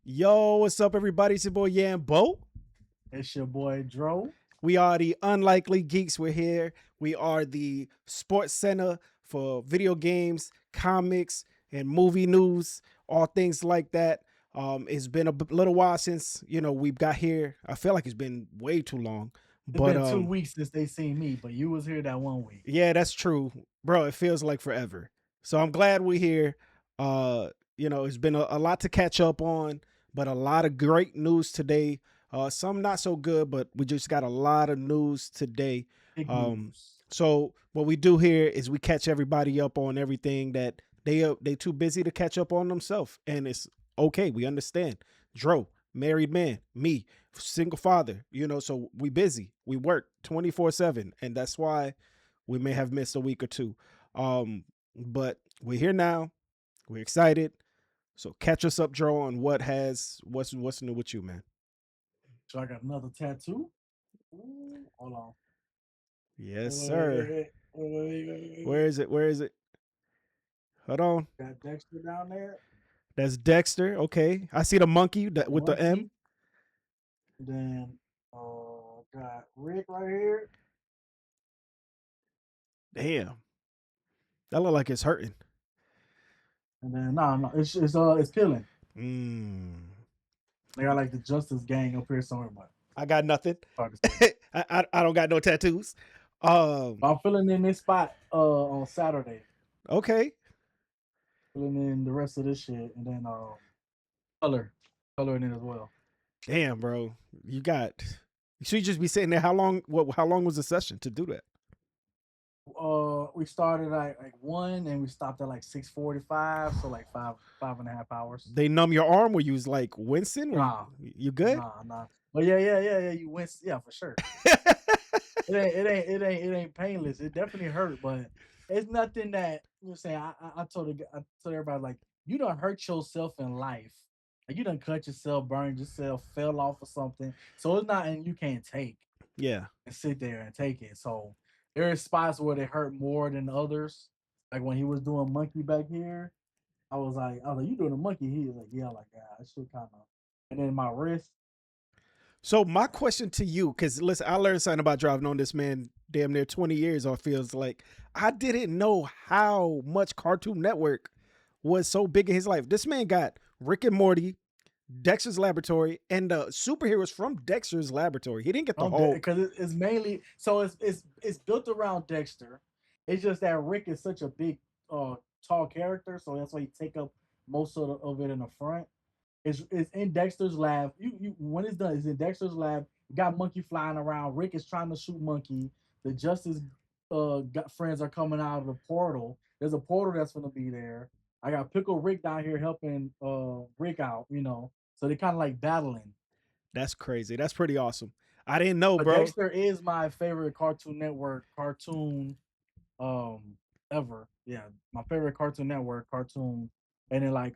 Yo, what's up, everybody? It's your boy Yambo. It's your boy Dro. We are the Unlikely Geeks. We're here. We are the sports center for video games, comics, and movie news, all things like that. It's been a little while since we've got here. I feel like it's been way too long, It's but been 2 weeks since they seen me, but you was here that 1 week. yeah, that's true, bro. It feels like forever. So I'm glad we're here. It's been a lot to catch up on, but a lot of great news today. Some not so good, but we just got a lot of news today. Big Um, news. so what we do here is we catch everybody up on everything that they too busy to catch up on themselves, and it's okay. We understand. Dro, married man, me, single father. So we busy. We work 24/7, and that's why we may have missed a week or two. But we're here now. We're excited. So catch us up, Dro, on what's new with you, man. So I got another tattoo. Ooh, hold on. Yes, sir. Wait. Where is it? Where is it? Hold on. Got Dexter down there. That's Dexter. Okay. I see the monkey with the M. Monkey. Then got Rick right here. Damn. That look like it's hurting. And then no, it's killing. Mm. They got like the Justice Gang up here somewhere, but I got nothing. hard to say. I don't got no tattoos. I'm filling in this spot on Saturday. Okay. Filling in the rest of this shit, and then coloring it as well. Damn, bro. You got. So you just be sitting there. How long? How long was the session to do that? We started at like 1 and we stopped at like 6:45, so like 5.5 hours. They numb your arm? Were you like wincing? Were Nah, you good? nah. But yeah. You went, yeah, for sure. It ain't painless. It definitely hurt, but it's nothing that you're saying. I told everybody, like, you don't hurt yourself in life. Like, you done cut yourself, burned yourself, fell off or something. So it's not, and you can't take Yeah. and sit there and take it. So there are spots where they hurt more than others. Like when he was doing monkey back here, I was like, you doing a monkey? He was like, yeah, like I should kind of. And then my wrist. So my question to you, because listen, I learned something about driving on this man damn near 20 years, or feels like I didn't know how much Cartoon Network was so big in his life. This man got Rick and Morty, Dexter's Laboratory, and the superheroes from Dexter's Laboratory. He didn't get the Hulk. Because it's mainly so it's built around Dexter. It's just that Rick is such a big, tall character, so that's why he take up most of it in the front. It's in Dexter's lab. You when it's done, it's in Dexter's lab. You got Monkey flying around. Rick is trying to shoot Monkey. The Justice friends are coming out of the portal. There's a portal that's gonna be there. I got Pickle Rick down here helping Rick out. So they kind of like battling. That's crazy. That's pretty awesome. I didn't know, But bro. Dexter is my favorite Cartoon Network cartoon ever. Yeah, my favorite Cartoon Network cartoon. And then like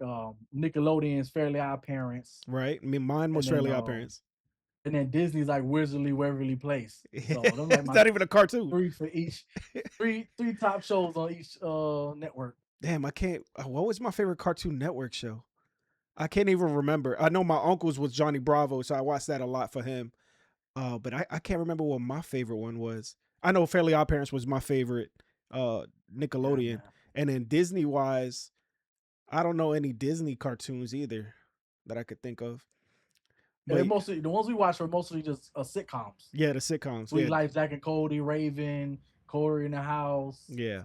Nickelodeon's Fairly Odd Parents. Right? I mean, mine And was then Fairly Odd Parents. and then Disney's like Wizardly Waverly Place. So those like It's my not even a cartoon. three for each three top shows on each network. Damn, I can't. What was my favorite Cartoon Network show? I can't even remember. I know my uncle's was Johnny Bravo, so I watched that a lot for him. But I can't remember what my favorite one was. I know Fairly Odd Parents was my favorite Nickelodeon. Yeah, And then Disney wise, I don't know any Disney cartoons either that I could think of. and they're But mostly the ones we watch are mostly just sitcoms. yeah, the sitcoms. Sweet Yeah. Life, Zack and Cody, Raven, Corey in the House, Yeah.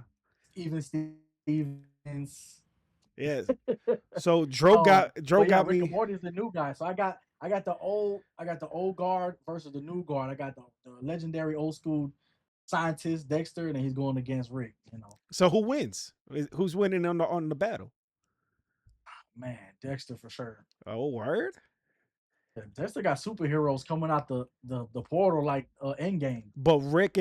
even Stevens. Yeah. So Dro got Rick me. and Morty is the new guy. So I got the old guard versus the new guard. I got the legendary old school scientist Dexter, and then he's going against Rick. So who wins? Who's winning on the battle? Man, Dexter for sure. Oh, word. Yeah, Dexter got superheroes coming out the portal like Endgame. But Rick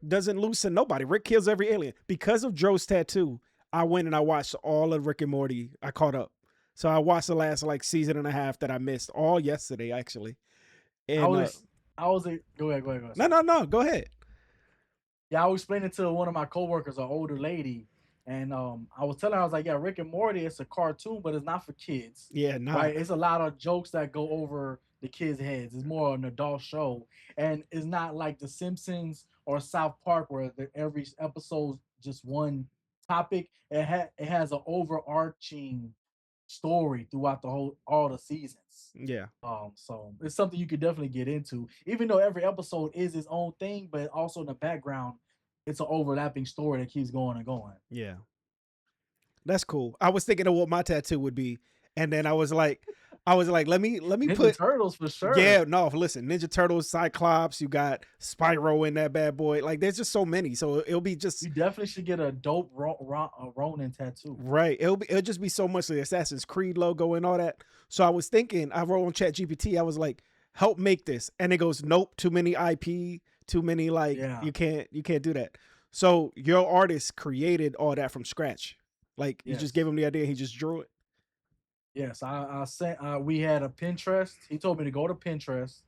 doesn't lose to nobody. Rick kills every alien. Because of Dro's tattoo, I went and I watched all of Rick and Morty. I caught up. So I watched the last like season and a half that I missed all yesterday actually. And I was go ahead. no. Go ahead. Yeah, I was explaining to one of my coworkers, an older lady, And I was telling her, I was like, yeah, Rick and Morty, it's a cartoon, but it's not for kids, Yeah, nah. right? It's a lot of jokes that go over the kids' heads. It's more an adult show, and it's not like The Simpsons or South Park where every episode just one topic. It has an overarching story throughout the whole all the seasons. Yeah, So it's something you could definitely get into, even though every episode is its own thing, but also in the background, it's an overlapping story that keeps going and going. yeah. That's cool. I was thinking of what my tattoo would be, and then I was like, let me Ninja put. Turtles for Yeah, sure. no, listen, Ninja Turtles, Cyclops, you got Spyro in that bad boy. Like, there's just so many, so it'll be just You definitely should get a dope Ronin tattoo. right. It'll just be so much the Assassin's Creed logo and all that. So I was thinking, I wrote on Chat GPT, I was like, help make this, and it goes, nope, too many IP, too many like Yeah. you can't do that. So your artist created all that from scratch. Like you just gave Yes. him the idea, he just drew it. Yes. I sent. We had a Pinterest. He told me to go to Pinterest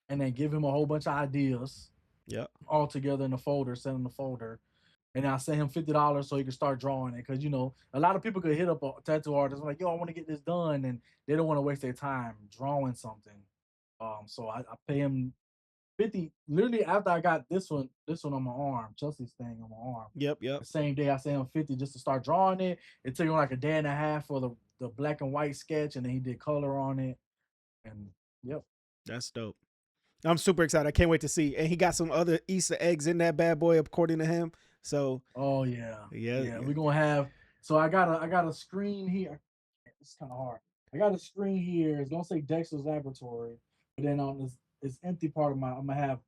and then give him a whole bunch of ideas Yep. all together in a folder. Send him the folder, and I sent him $50 so he could start drawing it. Because a lot of people could hit up a tattoo artist like, "Yo, I want to get this done," and they don't want to waste their time drawing something. So I pay him 50 literally after I got this one on my arm, Chelsea's thing on my arm. Yep. Yep. The same day I sent him 50 just to start drawing it. It took him like a day and a half for the black and white sketch, and then he did color on it. And yep. That's dope. I'm super excited. I can't wait to see. And he got some other Easter eggs in that bad boy, according to him. So Oh yeah. yeah, Yeah. yeah, We're gonna have so I got a screen here. It's kind of hard. I got a screen here. It's gonna say Dexter's Laboratory, but then on this empty part of my, I'm gonna have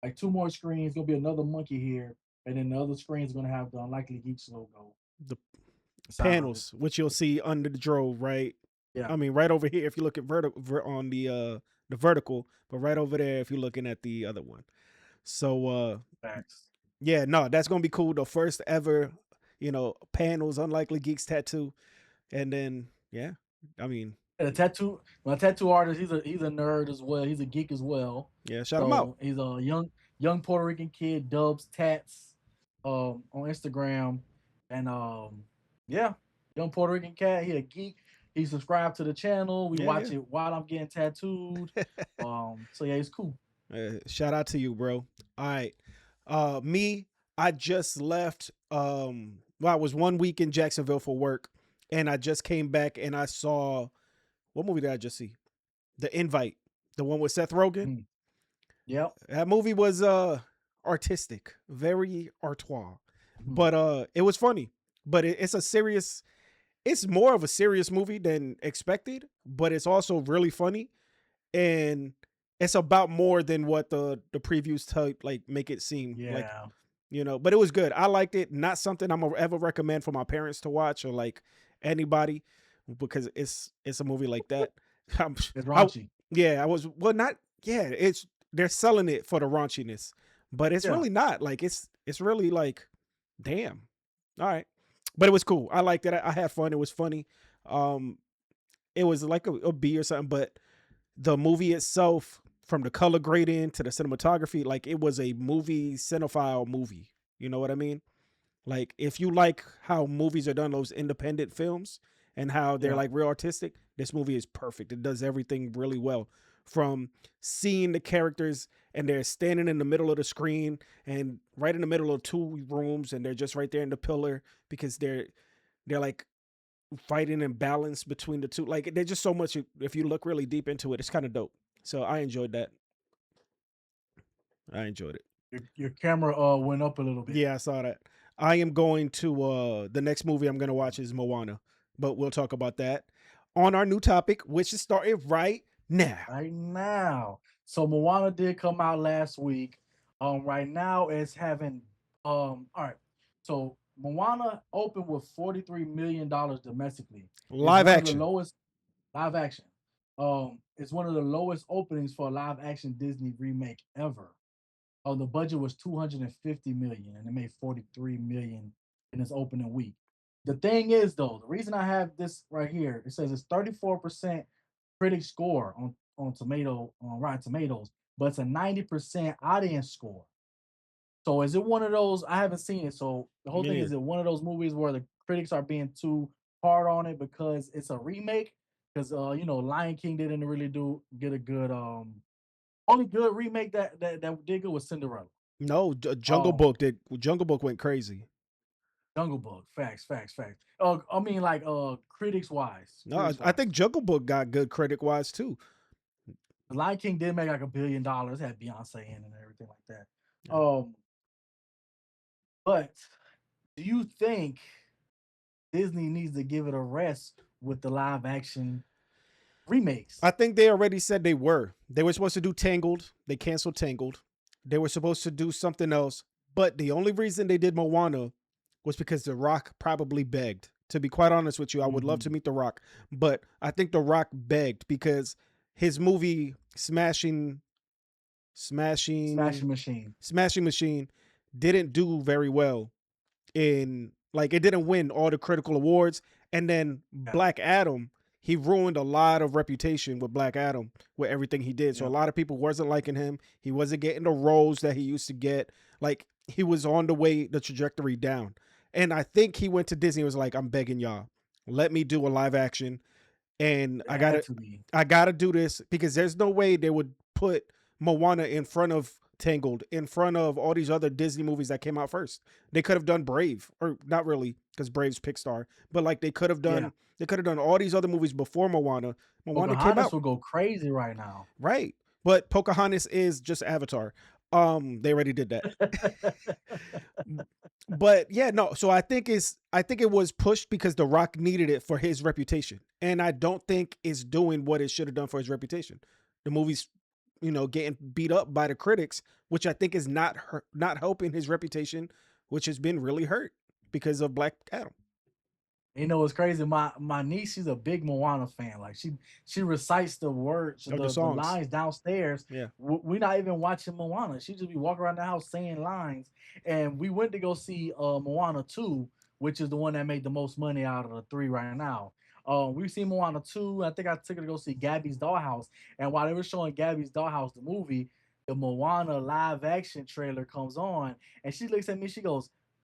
like two more screens. Gonna be another monkey here, and then the other screen is gonna have the Unlikely Geeks logo the inside of it. panels, which you'll see under the drove, right? Yeah, I mean, right over here if you look at on the vertical, but right over there if you're looking at the other one. So facts. yeah, no, that's gonna be cool. The first ever, panels, Unlikely Geeks tattoo, and then yeah, I mean, And my tattoo artist, he's a nerd as well. He's a geek as well. yeah, shout him out. So he's a young Puerto Rican kid, Dubs Tats, on Instagram, and yeah, young Puerto Rican cat. He a geek. He subscribed to the channel. We Yeah, watch yeah. it while I'm getting tattooed. So yeah, it's cool. Shout out to you, bro. All right. Me, I just left. Well, I was 1 week in Jacksonville for work, and I just came back and I saw what movie did I just see? The Invite, the one with Seth Rogen. Mhm. Yep. That movie was artistic, very artois, Mhm. but it was funny. But it's more of a serious movie than expected, but it's also really funny, and it's about more than what the previews type like make it seem like. Yeah. But it was good. I liked it. Not something I'm gonna ever recommend for my parents to watch or like anybody, because it's a movie like that. I'm, It's I raunchy. yeah, I was well not yeah. It's they're selling it for the raunchiness, but it's Yeah. really not. Like it's really like, damn. All right, but it was cool. I liked it. I had fun. It was funny. Um, it was like a B or something, but the movie itself, from the color grading to the cinematography, like it was a movie cinephile movie. You know what I mean? Like if you like how movies are done, those independent films, and how they're Yeah. like real artistic, this movie is perfect. It does everything really well. From seeing the characters and they're standing in the middle of the screen and right in the middle of two rooms and they're just right there in the pillar because they're like fighting and balance between the two. Like there's just so much. If you look really deep into it, it's kind of dope. So I enjoyed that. I enjoyed it. Your camera went up a little bit. Yeah, I saw that. I am going to the next movie I'm gonna watch is Moana, but we'll talk about that on our new topic, which is starting right now. Right now. So Moana did come out last week. Right now it's having all right. So Moana opened with $43 million domestically. It's Live one of the action. lowest live action. It's one of the lowest openings for a live action Disney remake ever. The budget was 250 million and it made 43 million in its opening week. The thing is though, the reason I have this right here, it says it's 34% critic score on Rotten Tomatoes, but it's a 90% audience score. So is it one of those? I haven't seen it. So the whole Me thing is neither. it one of those movies where the critics are being too hard on it because it's a remake? Because Lion King didn't really do get a good only good remake that did good was Cinderella. No, Um Jungle Book went crazy. Jungle Book. Facts, facts, facts. I mean like critics wise. No, Critics I think wise. Jungle Book got good critic wise too. The Lion King did make like $1 billion, had Beyonce in and everything like that. Yeah. Um, but do you think Disney needs to give it a rest with the live action remakes? I think they already said they were. They were supposed to do Tangled. They canceled Tangled. They were supposed to do something else. But the only reason they did Moana was because The Rock probably begged. To be quite honest with you, I would love to Mhm. meet The Rock. But I think The Rock begged because his movie Smashing Smashing Machine. Smashing Machine didn't do very well in like it didn't win all the critical awards. And then Yeah. Black Adam, he ruined a lot of reputation with Black Adam with everything he did. So a Yep. lot of people wasn't liking him. He wasn't getting the roles that he used to get. Like he was on the trajectory down. And I think he went to Disney and was like, I'm begging y'all, let me do a live action. And It had to be. I gotta do this because there's no way they would put Moana in front of Tangled, in front of all these other Disney movies that came out first. They could have done Brave, or not really, because Brave's Pixar, but like Yeah. they could have done all these other movies before Moana. Moana came Pocahontas out, will go crazy right now. right? But Pocahontas is just Avatar. They already did that. But yeah, no. So I think it was pushed because The Rock needed it for his reputation, and I don't think it's doing what it should have done for his reputation. The movie's getting beat up by the critics, which I think is not helping his reputation, which has been really hurt because of Black Adam It's crazy. My niece, she's a big Moana fan. Like she recites the words, of the the songs. lines downstairs. Yeah, We're not even watching Moana. She just be walking around the house saying lines. And we went to go see Moana 2, which is the one that made the most money out of the three right now. We've seen Moana 2. I think I took her to go see Gabby's Dollhouse. And while they were showing Gabby's Dollhouse, the movie, the Moana live action trailer comes on, and she looks at me, she goes,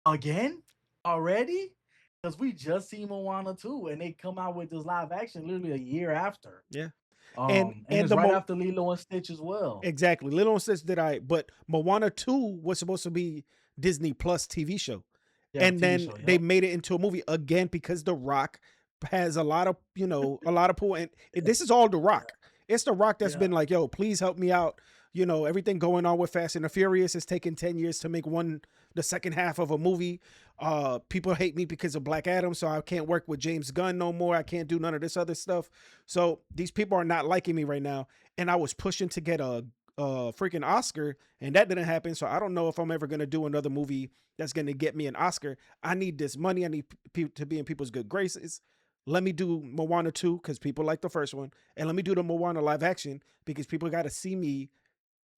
again? Already? Because we just seen Moana 2 and they come out with this live action literally a year after. yeah, And and it's the right after Lilo and Stitch as well. exactly. Little and Stitch did but Moana 2 was supposed to be Disney Plus TV show. Yeah, And TV then show. they Yep. made it into a movie again because The Rock has a lot of, a lot of pull. And this is all The Rock. It's The Rock that's Yeah. been like, yo, please help me out. Everything going on with Fast and the Furious is taking 10 years to make the second half of a movie. People hate me because of Black Adam, so I can't work with James Gunn no more. I can't do none of this other stuff. So these people are not liking me right now. And I was pushing to get a freaking Oscar, and that didn't happen. So I don't know if I'm ever gonna do another movie that's gonna get me an Oscar. I need this money. I need to be in people's good graces. Let me do Moana 2 because people like the first one, and let me do the Moana live action because people got to see me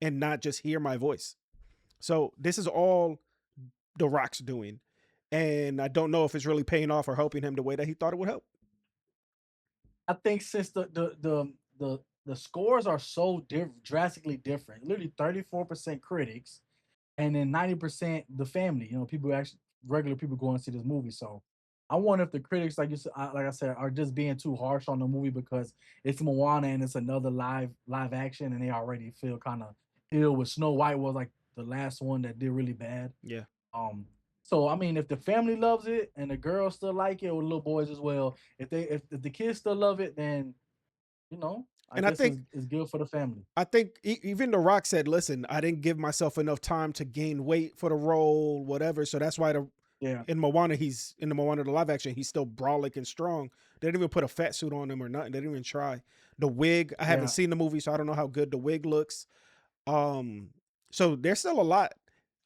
and not just hear my voice. So this is all The Rock's doing, and I don't know if it's really paying off or helping him the way that he thought it would help. I think since the scores are so drastically different, literally 34% critics and then 90% the family, people actually regular people going to see this movie. So I wonder if the critics, like I said, are just being too harsh on the movie because it's Moana and it's another live action, and they already feel kind of ill with Snow White was like the last one that did really bad. Yeah, Um, so I mean, if the family loves it and the girls still like it, or the little boys as well, if the kids still love it, then I and I guess think it's good for the family. even The Rock said, "Listen, I didn't give myself enough time to gain weight for the role, whatever." So that's why Yeah, he's in the Moana the live action, he's still brolic and strong. They didn't even put a fat suit on him or nothing. They didn't even try. The wig, I haven't yeah. seen the movie, so I don't know how good the wig looks. Um, so there's still a lot.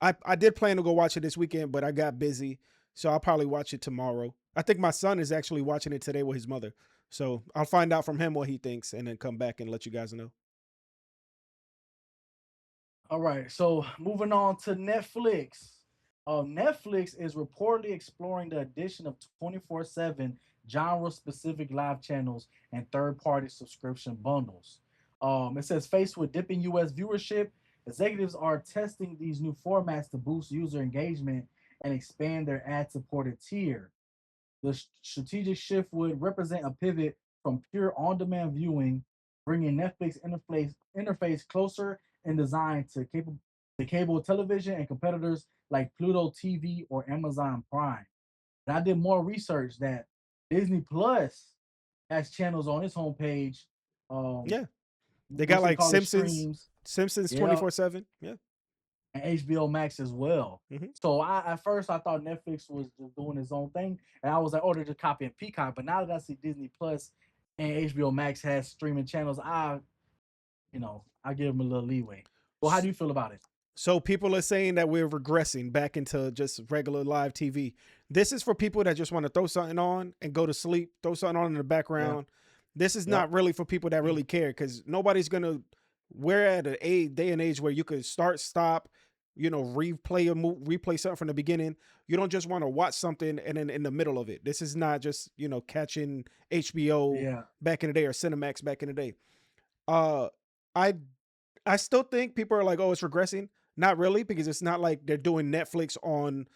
I did plan to go watch it this weekend, but I got busy, so I'll probably watch it tomorrow. I think my son is actually watching it today with his mother, so I'll find out from him what he thinks, and then come back and let you guys know. All right, so moving on to Netflix. Netflix is reportedly exploring the addition of 24/7 genre-specific live channels and third-party subscription bundles. It says faced with dipping U.S. viewership, Executives are testing these new formats to boost user engagement and expand their ad-supported tier. The strategic shift would represent a pivot from pure on-demand viewing, bringing Netflix interface closer in design to cable television and competitors like Pluto TV or Amazon Prime. And I did more research that Disney Plus has channels on its homepage. Um, Yeah, they got what's it like called? The Simpsons, streams. Simpsons Yeah, 24/7. Yeah. and HBO Max as well. Hmm. So I at first I thought Netflix was just doing its own thing, and I was like, oh, they're just copying Peacock. But now that I see Disney Plus and HBO Max has streaming channels, I give them a little leeway. Well, how do you feel about it? So people are saying that we're regressing back into just regular live TV. This is for people that just want to throw something on and go to sleep, throw something on in the Yeah, background. This is yep, not really for people that really care because nobody's gonna. We're at a day and age where you could start, stop, replay something from the beginning. You don't just want to watch something and then in the middle of it. This is not just catching HBO yeah, back in the day or Cinemax back in the day. Uh, I I still think people are like, "Oh, it's regressing." Not really, because it's not like they're doing Netflix on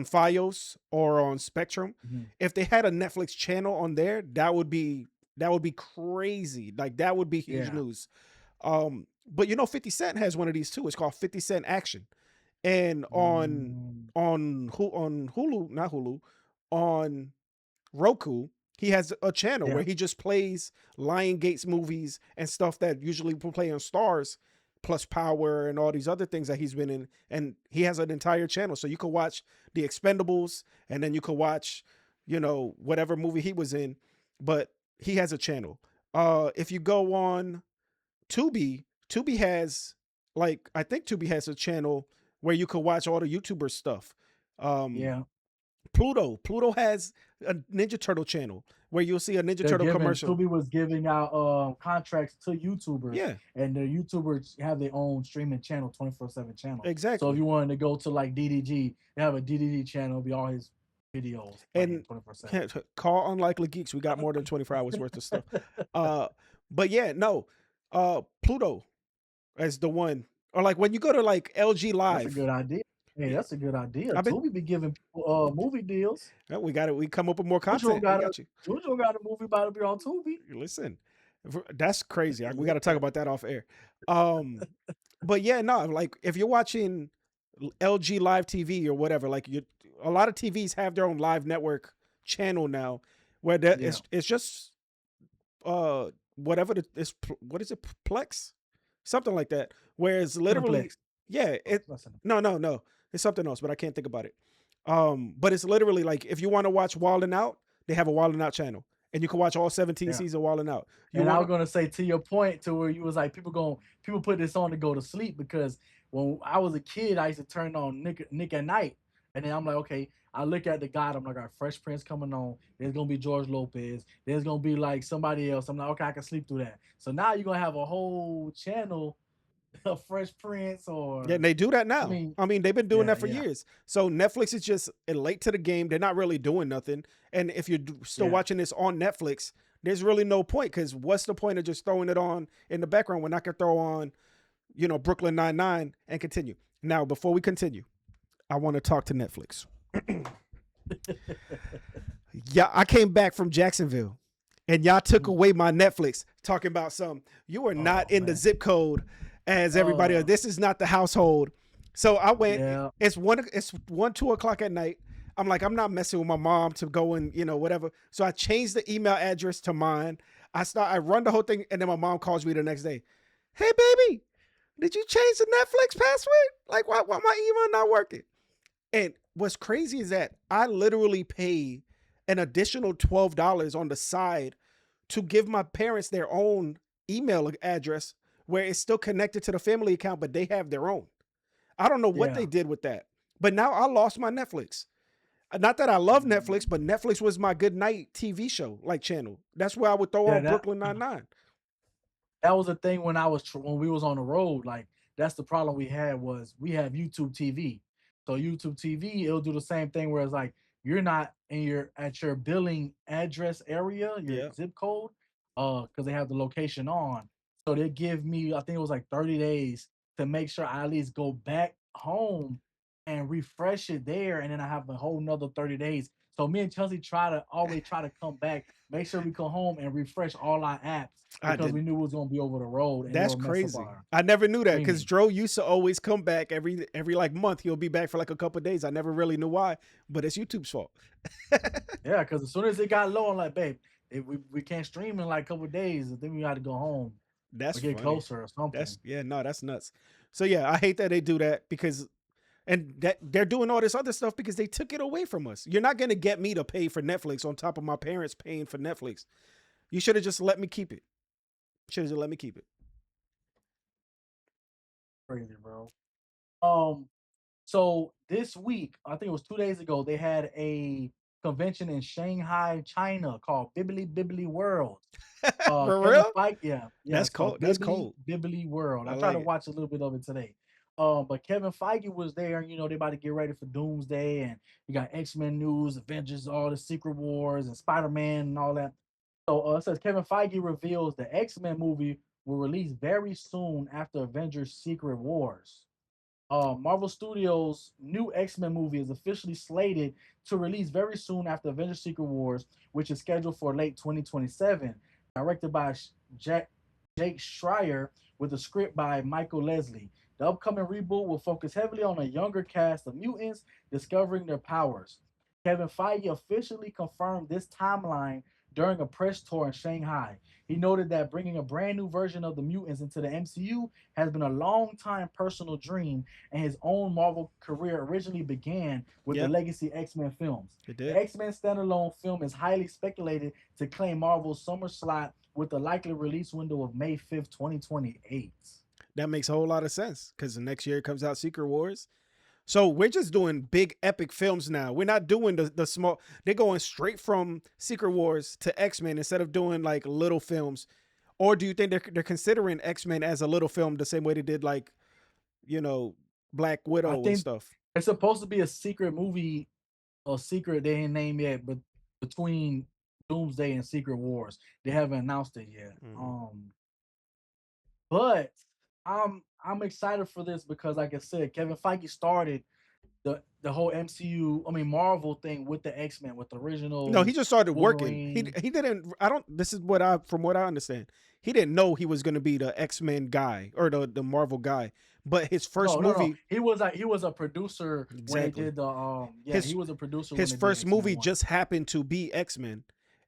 FiOS or on Spectrum. mhm, If they had a Netflix channel on there, that would be crazy. Like that would be huge yeah, news. But 50 Cent has one of these too. It's called 50 Cent Action. And on mm, on on Hulu, not Hulu, on Roku, he has a channel yeah, where he just plays Lion Gates movies and stuff that usually will play on Stars, plus Power and all these other things that he's been in. And he has an entire channel. So you could watch The Expendables and then you could watch, whatever movie he was in. But he has a channel. If you go on Tubi, Tubi has I think Tubi has a channel where you could watch all the YouTuber stuff. Um, yeah. Pluto has a Ninja Turtle channel where you'll see a Ninja They're Turtle giving commercial. Tubi was giving out contracts to YouTubers, Yeah, and the YouTubers have their own streaming channel, 24/7 channel. So if exactly. you wanted to go to like DDG, they have a DDG channel, be all his videos playing And 24/7. call Unlikely Geeks. We got more than 24 hours worth of stuff. Uh, but yeah, no. Pluto as the one, or like when you go to like LG That's a Live. good idea. Hey, Yeah, that's a good idea. I've been. Tubi be giving people movie deals. We got it. We come up with more Jojo content. We got a got you. Jojo got a movie about to be on Tubi. Listen, that's crazy. We got to talk Yeah, about that off air. Um, but yeah, no, like if you're watching LG Live TV or whatever, like a lot of TVs have their own live network channel now, where yeah. it's just whatever what is it, Plex, something like that, where it's literally, Cineplex. yeah, Oh, it, that's enough. no, it's something else, but I can't think about it. But it's literally like if you want to watch Wild 'N Out, they have a Wild 'N Out channel, and you can watch all 17 Yeah. seasons of Wild 'N Out. You And I want was gonna say to your point to where you was like people put this on to go to sleep because when I was a kid I used to turn on Nick at Night and then I'm like okay I look at the God I'm like all right, Fresh Prince coming on there's gonna be George Lopez there's gonna be like somebody else I'm like okay I can sleep through that so now you're gonna have a whole channel of Fresh Prince Yeah, or and they do that I now. mean I mean, they've been doing yeah that for yeah years. So Netflix is just late to the game. They're not really doing nothing. And if you're still yeah watching this on Netflix, there's really no point because what's the point of just throwing it on in the background when I can throw on, Brooklyn Nine-Nine and continue. Now, before we continue, I want to talk to Netflix. Yeah, I came back from Jacksonville and y'all took Mhm. away my Netflix talking about you are not Oh in the man zip code as everybody else. uh This is not the household. So I went, yeah it's 2 o'clock at night. I'm like, I'm not messing with my mom to go and, whatever. So I changed the email address to mine. I run the whole thing, and then my mom calls me the next day. Hey baby, did you change the Netflix password? Like why my email not working? And what's crazy is that I literally pay an additional $12 on the side to give my parents their own email address where it's still connected to the family account, but they have their own. I don't know what they yeah did with that. But now I lost my Netflix. Not that I love Netflix, but Netflix was my good night TV show, like channel. That's where I would throw yeah on that Brooklyn Nine-Nine. that was the thing when when we was on the road. Like that's the problem we had was we have YouTube TV. So YouTube TV, it'll do the same thing where it's like you're not in your at your billing address area, your Yeah. zip code, because they have the location on. So they give me, I think it was like 30 days to make sure I at least go back home and refresh it there, and then I have a whole nother 30 days. So me and Chelsea try to come back, make sure we come home and refresh all our apps I because we did. knew it was gonna be over the road and That's it'll mess up crazy. our I never knew that because streaming. Dro used to always come back every like month. He'll be back for like a couple of days. I never really knew why, but it's YouTube's fault. Yeah, because as soon as it got low, I'm like, babe, if we can't stream in like a couple days, I think we got to go home That's or get funny. closer or something. That's yeah, no, that's nuts. So yeah, I hate that they do that because and that they're doing all this other stuff because they took it away from us. You're not gonna get me to pay for Netflix on top of my parents paying for Netflix. You should have just let me keep it. Should have just let me keep it. Crazy, bro. Um, so this week, I think it was 2 days ago, they had a convention in Shanghai, China called Bibbly Bibbly World. For Kevin real? Feige, yeah, That's it's called cold. That's Bibbly cold. Bibbly World. I I tried like to it. watch a little bit of it today. But Kevin Feige was there, and they about to get ready for Doomsday, and you got X-Men news, Avengers, all the Secret Wars, and Spider-Man and all that. So it says Kevin Feige reveals the X-Men movie will release very soon after Avengers Secret Wars. Marvel Studios' new X-Men movie is officially slated to release very soon after Avengers Secret Wars, which is scheduled for late 2027. Directed by Jake Schreier with a script by Michael Leslie. The upcoming reboot will focus heavily on a younger cast of mutants discovering their powers. Kevin Feige officially confirmed this timeline during a press tour in Shanghai. He noted that bringing a brand new version of the mutants into the MCU has been a long time personal dream, and his own Marvel career originally began with the Yep, Legacy X-Men films. it The did. X-Men standalone film is highly speculated to claim Marvel's summer slot with a likely release window of May 5th, 2028. That makes a whole lot of sense because the next year comes out Secret Wars. So we're just doing big epic films now. We're not doing the small. They're going straight from Secret Wars to X-Men instead of doing like little films. Or do you think they're considering X-Men as a little film the same way they did like, you know, Black I Widow and think stuff? it's supposed to be a secret movie, a secret they ain't named yet, but between Doomsday and Secret Wars, they haven't announced it yet. Mm-hmm. But I'm excited for this because, like I said, Kevin Feige started the whole MCU, I mean Marvel thing with the X-Men, with the No, he original just started working. Wolverine. He didn't. I don't. This is what I from what I understand. He didn't know he was going to be the X-Men guy or the Marvel guy. But his first No, no, no. movie, He was a producer when they exactly. did the yeah, he His was a producer when his they did first X-Men movie 1. just happened to be X-Men.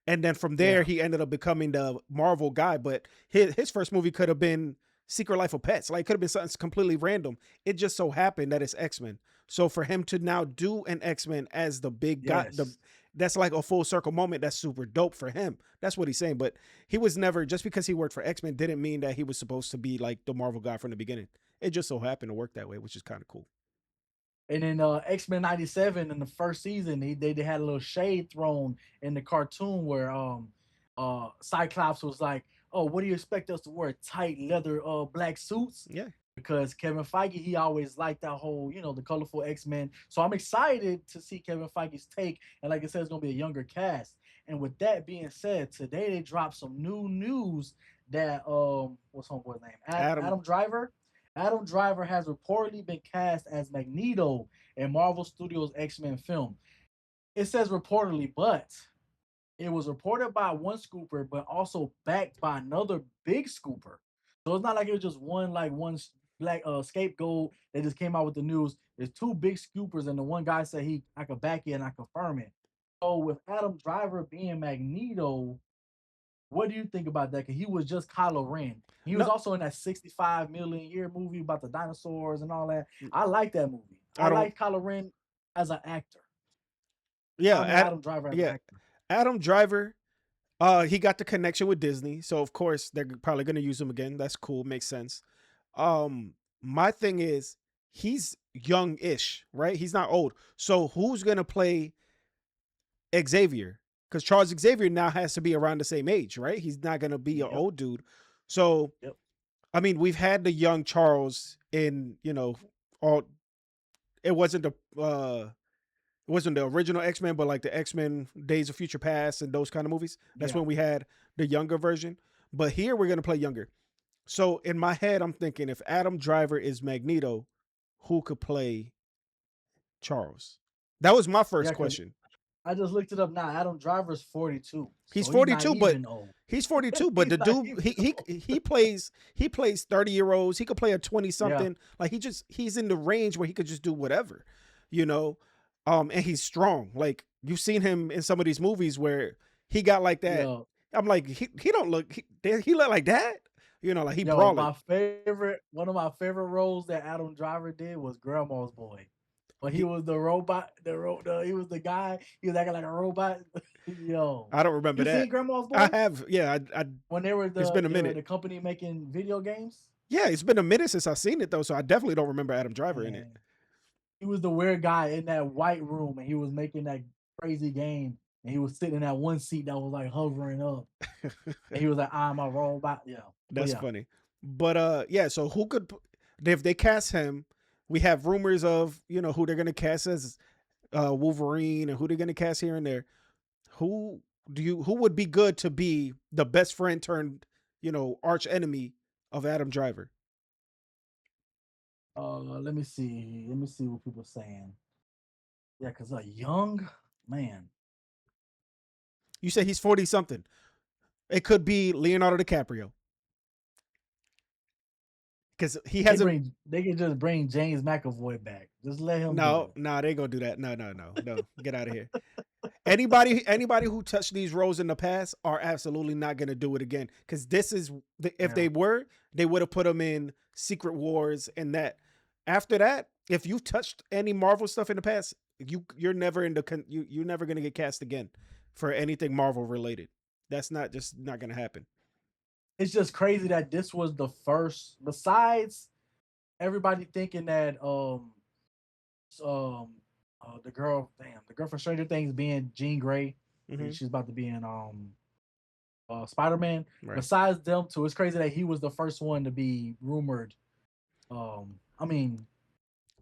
And then from there Yeah. he ended up becoming the Marvel guy. But his first movie could have been Secret Life of Pets. Like it could have been something completely random. It just so happened that it's X-Men. So for him to now do an X-Men as the big guy, Yes. that's like a full circle moment. That's super dope for him. That's what he's saying. But he was never, just because he worked for X-Men didn't mean that he was supposed to be like the Marvel guy from the beginning. It just so happened to work that way, which is kind of cool. And then X-Men 97 in the first season, they had a little shade thrown in the cartoon where Cyclops was like, "Oh, what do you expect us to wear? Tight leather black suits?" Yeah. Because Kevin Feige, he always liked that whole, the colorful X-Men. So I'm excited to see Kevin Feige's take. And like I said, it's gonna be a younger cast. And with that being said, today they dropped some new news that what's homeboy's name? Adam. Adam Driver. Adam Driver has reportedly been cast as Magneto in Marvel Studios X-Men film. It says reportedly, but it was reported by one scooper, but also backed by another big scooper. So it's not like it was just one black scapegoat that just came out with the news. There's two big scoopers, and the one guy said I could back it and I confirm it. So with Adam Driver being Magneto, what do you think about that? Because he was just Kylo Ren. He was No, also in that 65 million year movie about the dinosaurs and all that. I like that movie. I I don't. like Kylo Ren as an actor. Yeah, I mean Adam Driver as an yeah, actor. Adam Driver. He got the connection with Disney, so of course they're probably gonna use him again. That's cool, makes sense. My thing is he's young-ish, right? He's not old. So who's gonna play Xavier? Because Charles Xavier now has to be around the same age, right? He's not gonna be an Yep. old dude. So Yep. I mean, we've had the young Charles in, all. It wasn't the original X-Men, but like the X-Men Days of Future Past and those kind of movies. That's Yeah. when we had the younger version. But here we're gonna play younger. So in my head, I'm thinking if Adam Driver is Magneto, who could play Charles? That was my first Yeah, because question. I just looked it up now. Adam Driver's 42, He's so he's not 42, but even old. he's 42, but He's the not dude even he old. he he plays 30-year-olds. He could play a 20 Yeah, something. Like he's in the range where he could just do whatever, you know. And he's strong. Like you've seen him in some of these movies where he got like that. yo, I'm like he don't look he look like that, like he yo, brawling. one of my favorite roles that Adam Driver did was Grandma's Boy. But he He, was the robot, he was the guy, he was acting like a robot. Yo, I don't remember you seen that. Grandma's I Boy have, yeah. when they were It's been a they were minute. the company making video games? Yeah, it's been a minute since I've seen it though, so I definitely don't remember Adam Driver in it. And he was the weird guy in that white room, and he was making that crazy game, and he was sitting in that one seat that was like hovering up, and he was like, "I'm a robot." Yeah, but That's yeah, funny. But yeah, so who could if they cast him, we have rumors of, who they're gonna cast as Wolverine and who they're gonna cast here and there. Who who would be good to be the best friend turned, arch enemy of Adam Driver? let me see what people are saying. Yeah, because a young man, You say he's 40 something. It could be Leonardo DiCaprio. Because he hasn't. they can just bring James McAvoy back. Just let him do No, it. no, they ain't gonna do that. No, no, no, no. Get out of here. Anybody who touched these roles in the past are absolutely not going to do it again, because this is if Yeah, they would have put them in Secret Wars and that. After that, if you've touched any Marvel stuff in the past, you're never you're never going to get cast again for anything Marvel related. That's not going to happen. it's just crazy that this was the first. Besides everybody thinking that um the girl from Stranger Things being Jean Grey, and Hmm. she's about to be in Spider Man. Right. Besides them two, it's crazy that he was the first one to be rumored. I mean,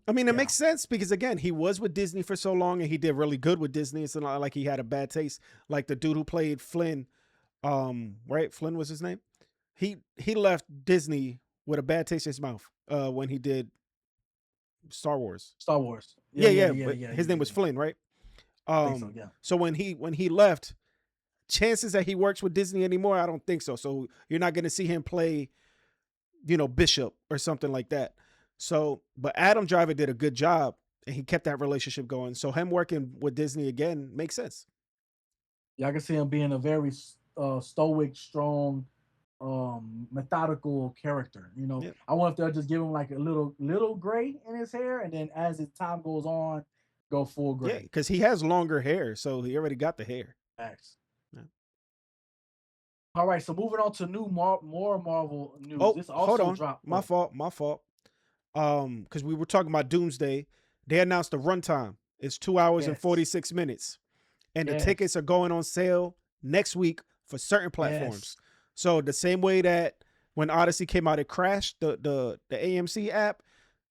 I mean, it yeah, makes sense because again, he was with Disney for so long and he did really good with Disney. It's not like he had a bad taste. Like the dude who played Flynn, right? Flynn was his name. He left Disney with a bad taste in his mouth when he did Star Wars. Star Wars. Yeah, Yeah, yeah, yeah, yeah, but yeah, his yeah, name was yeah. Flynn, right? I think so. Yeah. So when he left, chances that he works with Disney anymore, I don't think so. So you're not going to see him play, Bishop or something like that. So, but Adam Driver did a good job and he kept that relationship going. So him working with Disney again makes sense. Yeah, I can see him being a very stoic, strong, methodical character. Yeah, I wonder if they'll just give him like a little gray in his hair, and then as his time goes on, go full yeah, gray. because he has longer hair, so he already got the hair. Facts. Yeah. All right, so moving on to more Marvel news. Oh, This hold also on, dropped. my Oh, fault, my fault. Because we were talking about Doomsday, they announced the runtime. It's 2 hours and yes, 46 minutes, and the yes, tickets are going on sale next week for certain yes. platforms. So the same way that when Odyssey came out, it crashed the AMC app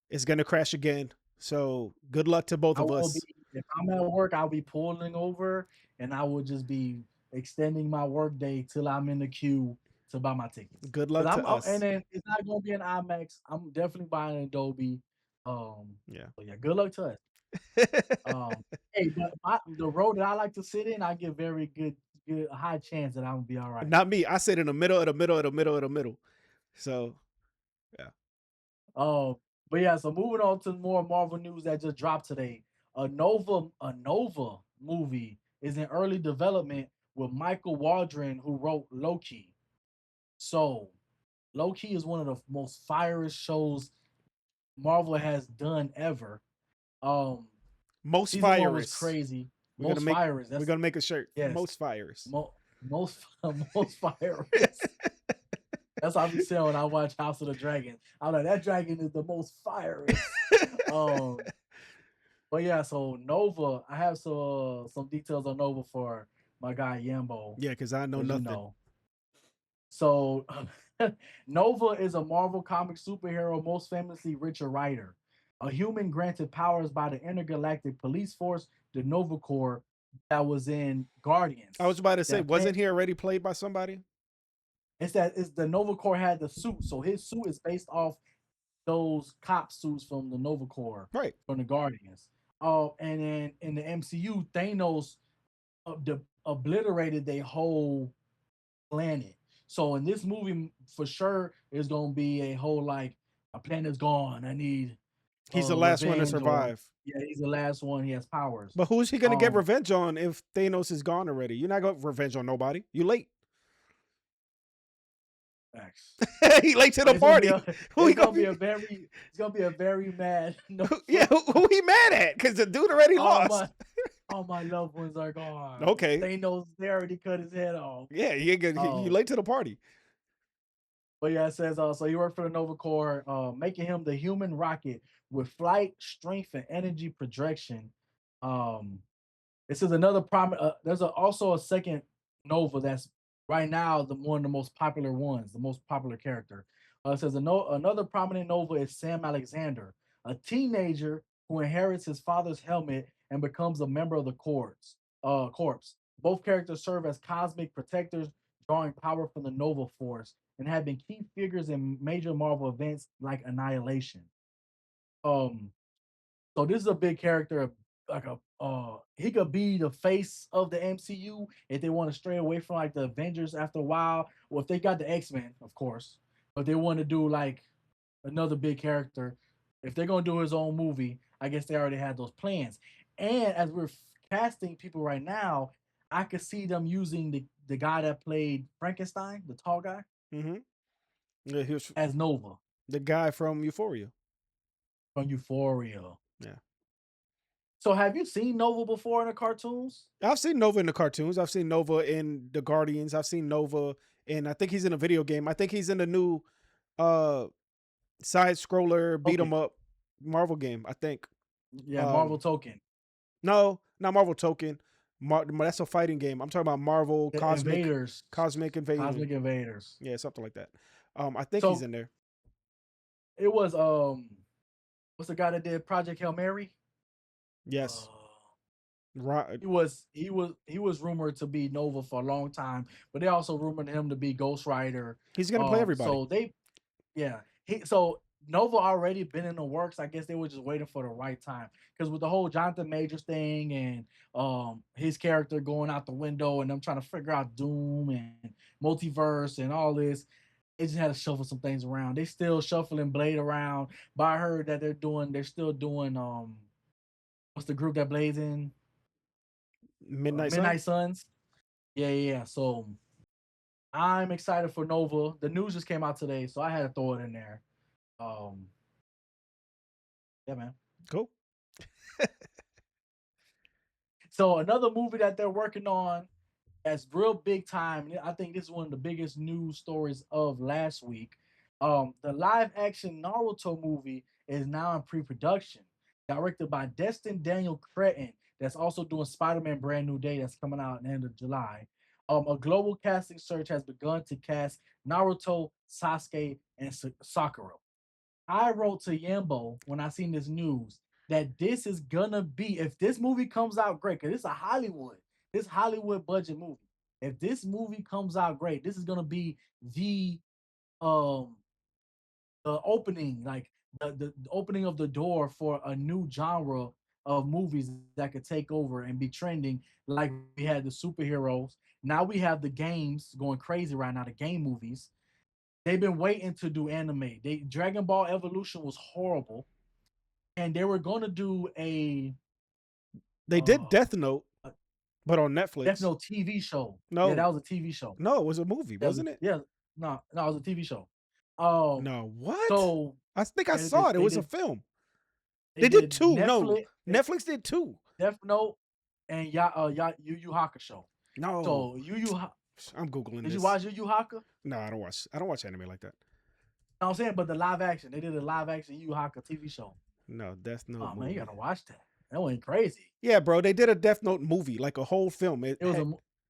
is gonna crash again. So good luck to both I of will be us. if I'm at work. I'll be pulling over, and I will just be extending my work day till I'm in the queue to buy my tickets. Good Because luck to and us. then it's not going to be an IMAX. I'm definitely buying an Adobe. Yeah. So yeah, good luck to us. Hey, but the road that I like to sit in, I get very good high chance that I'm gonna be all right. Not me. I sit in the middle of the middle of the middle of the middle. So yeah. Um, but yeah, so moving on to more Marvel news that just dropped today. A Nova movie is in early development with Michael Waldron, who wrote Loki. So Loki is one of the most fierest shows Marvel has done ever. Um, Most season one was virus. crazy. We're gonna Most make fierce. we're That's gonna make a shirt. yes. Most virus. Most most fierce. That's how I be saying when I watch House of the Dragon. I'm like, that dragon is the most fierce. Um, but yeah, so Nova, I have some details on Nova for my guy Yambo, Yeah, because I know because nothing. So Nova is a Marvel comic superhero, most famously Richard Rider, a human granted powers by the intergalactic police force, the Nova Corps, that was in I was Guardians. about to say, That pet wasn't he already played by somebody? it's the Nova Corps had the suit, so his suit is based off those cop suits from the Nova Corps Right. from the Guardians. And then in the MCU, Thanos obliterated their whole planet. So in this movie, for sure, is gonna be a whole like a planet's gone. I need He's the last one to revenge, or survive. yeah, he's the last one. He has powers. But who's he gonna get Um, revenge on if Thanos is gone already? You're not going to revenge on nobody. You late. X. He late to the It's gonna be party. a Who he it's gonna gonna be a be? very it's gonna be a very mad no Yeah, who he mad at? Because the dude already all lost. my all my loved ones are gone. Okay. Thanos, they already cut his head off. Yeah, you Um, late to the party. but yeah, it says so he worked for the Nova Corps, making him the human rocket with flight, strength, and energy projection. Um, This is another prominent. There's also a second Nova that's right now the one of the most popular ones, the most popular character. It says another prominent Nova is Sam Alexander, a teenager who inherits his father's helmet and becomes a member of the Corps. Both characters serve as cosmic protectors, drawing power from the Nova Force, and have been key figures in major Marvel events like Annihilation. Um, so this is a big character, like a he could be the face of the MCU if they want to stray away from like the Avengers after a while. Well, if they got the X-Men, of course, but they want to do like another big character. If they're gonna do his own movie, I guess they already had those plans. And as we're casting people right now, I could see them using the guy that played Frankenstein, the tall guy, Mm-hmm. Yeah, he was as Nova the guy from Euphoria. from Euphoria. Yeah. So have you seen Nova before in the cartoons? I've seen Nova in the cartoons. I've seen Nova in the Guardians. I've seen Nova, and I think he's in a video game. I think he's in the new uh side scroller beat 'em Okay. up Marvel game. I think. Yeah, Marvel Token. No, not Marvel Token. That's a fighting game. I'm talking about Marvel The Invaders. Cosmic Invasion. Cosmic Invaders. Yeah, something like that. I think he's So in there. it was what's the guy that did Project Hail Mary? Yes. Uh, Right. he was rumored to be Nova for a long time, but they also rumored him to be Ghost Rider. He's gonna play everybody. So they yeah. So Nova already been in the works. I guess they were just waiting for the right time. Because with the whole Jonathan Majors thing and his character going out the window and them trying to figure out Doom and multiverse and all this, they just had to shuffle some things around. They still shuffling Blade around, but I heard that they're still doing what's the group that Blade's in? Midnight Midnight Suns. Suns. Yeah. So I'm excited for Nova. The news just came out today, so I had to throw it in there. Um, yeah, man. Cool. So another movie that they're working on that's real big time. I think this is one of the biggest news stories of last week. The live action Naruto movie is now in pre-production, directed by Destin Daniel Cretton. That's also doing Spider-Man Brand New Day that's coming out at the end of July. A global casting search has begun to cast Naruto, Sasuke, and Sakura. I wrote to Yambo when I seen this news that this is gonna be, if this movie comes out great, because it's a this Hollywood budget movie. If this movie comes out great, this is gonna be um the opening, like the opening of the door for a new genre of movies that could take over and be trending. Like we had the superheroes, now we have the games going crazy right now. The game movies, they've been waiting to do anime. Dragon Ball Evolution was horrible, and they were going to do They did uh, Death Note, a but on Death Netflix. Note TV show. Yeah, that No, was a TV show. no, it was a movie, wasn't it? Yeah, no, it was a TV show. Um, No, what? so I think I yeah, saw it. It they was a did film. they They did did two. No, Netflix did two. Death Note, and Yu Yu Hakusho. No, So I'm googling did you this. watch Yu Yu Haka? No, I don't watch. I don't watch anime like that. No, I'm saying, but the live action, they did a live action Yu Yu Haka TV show. No, Death Note Oh man, you movie. gotta watch that. That went crazy. Yeah, bro, they did a Death Note movie, like a whole film. It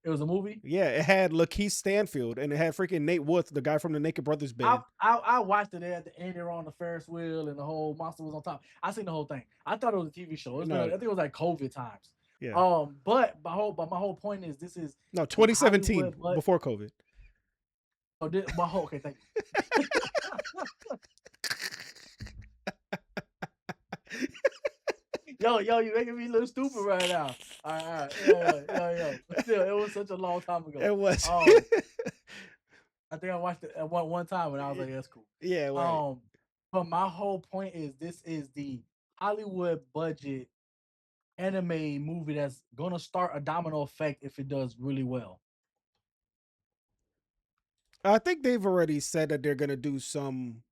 was a movie. Yeah, it had Lakeith Stanfield and it had freaking Nate Wood, the guy from the Naked Brothers band. I watched it at the end. They were on the Ferris wheel and the whole monster was on top. I seen the whole thing. I thought it was a TV show. I think it was like COVID times. Yeah. But my whole point is this is No, a Hollywood 2017 before COVID. So my whole okay, thank you. Yo, you making me look stupid right now. All right, yo. But still, it was such a long time ago. It was. I think I watched it at one time and I was like, that's cool. Yeah, right. Um, but my whole point is this is the Hollywood budget anime movie that's gonna start a domino effect if it does really well. I think they've already said that they're gonna do some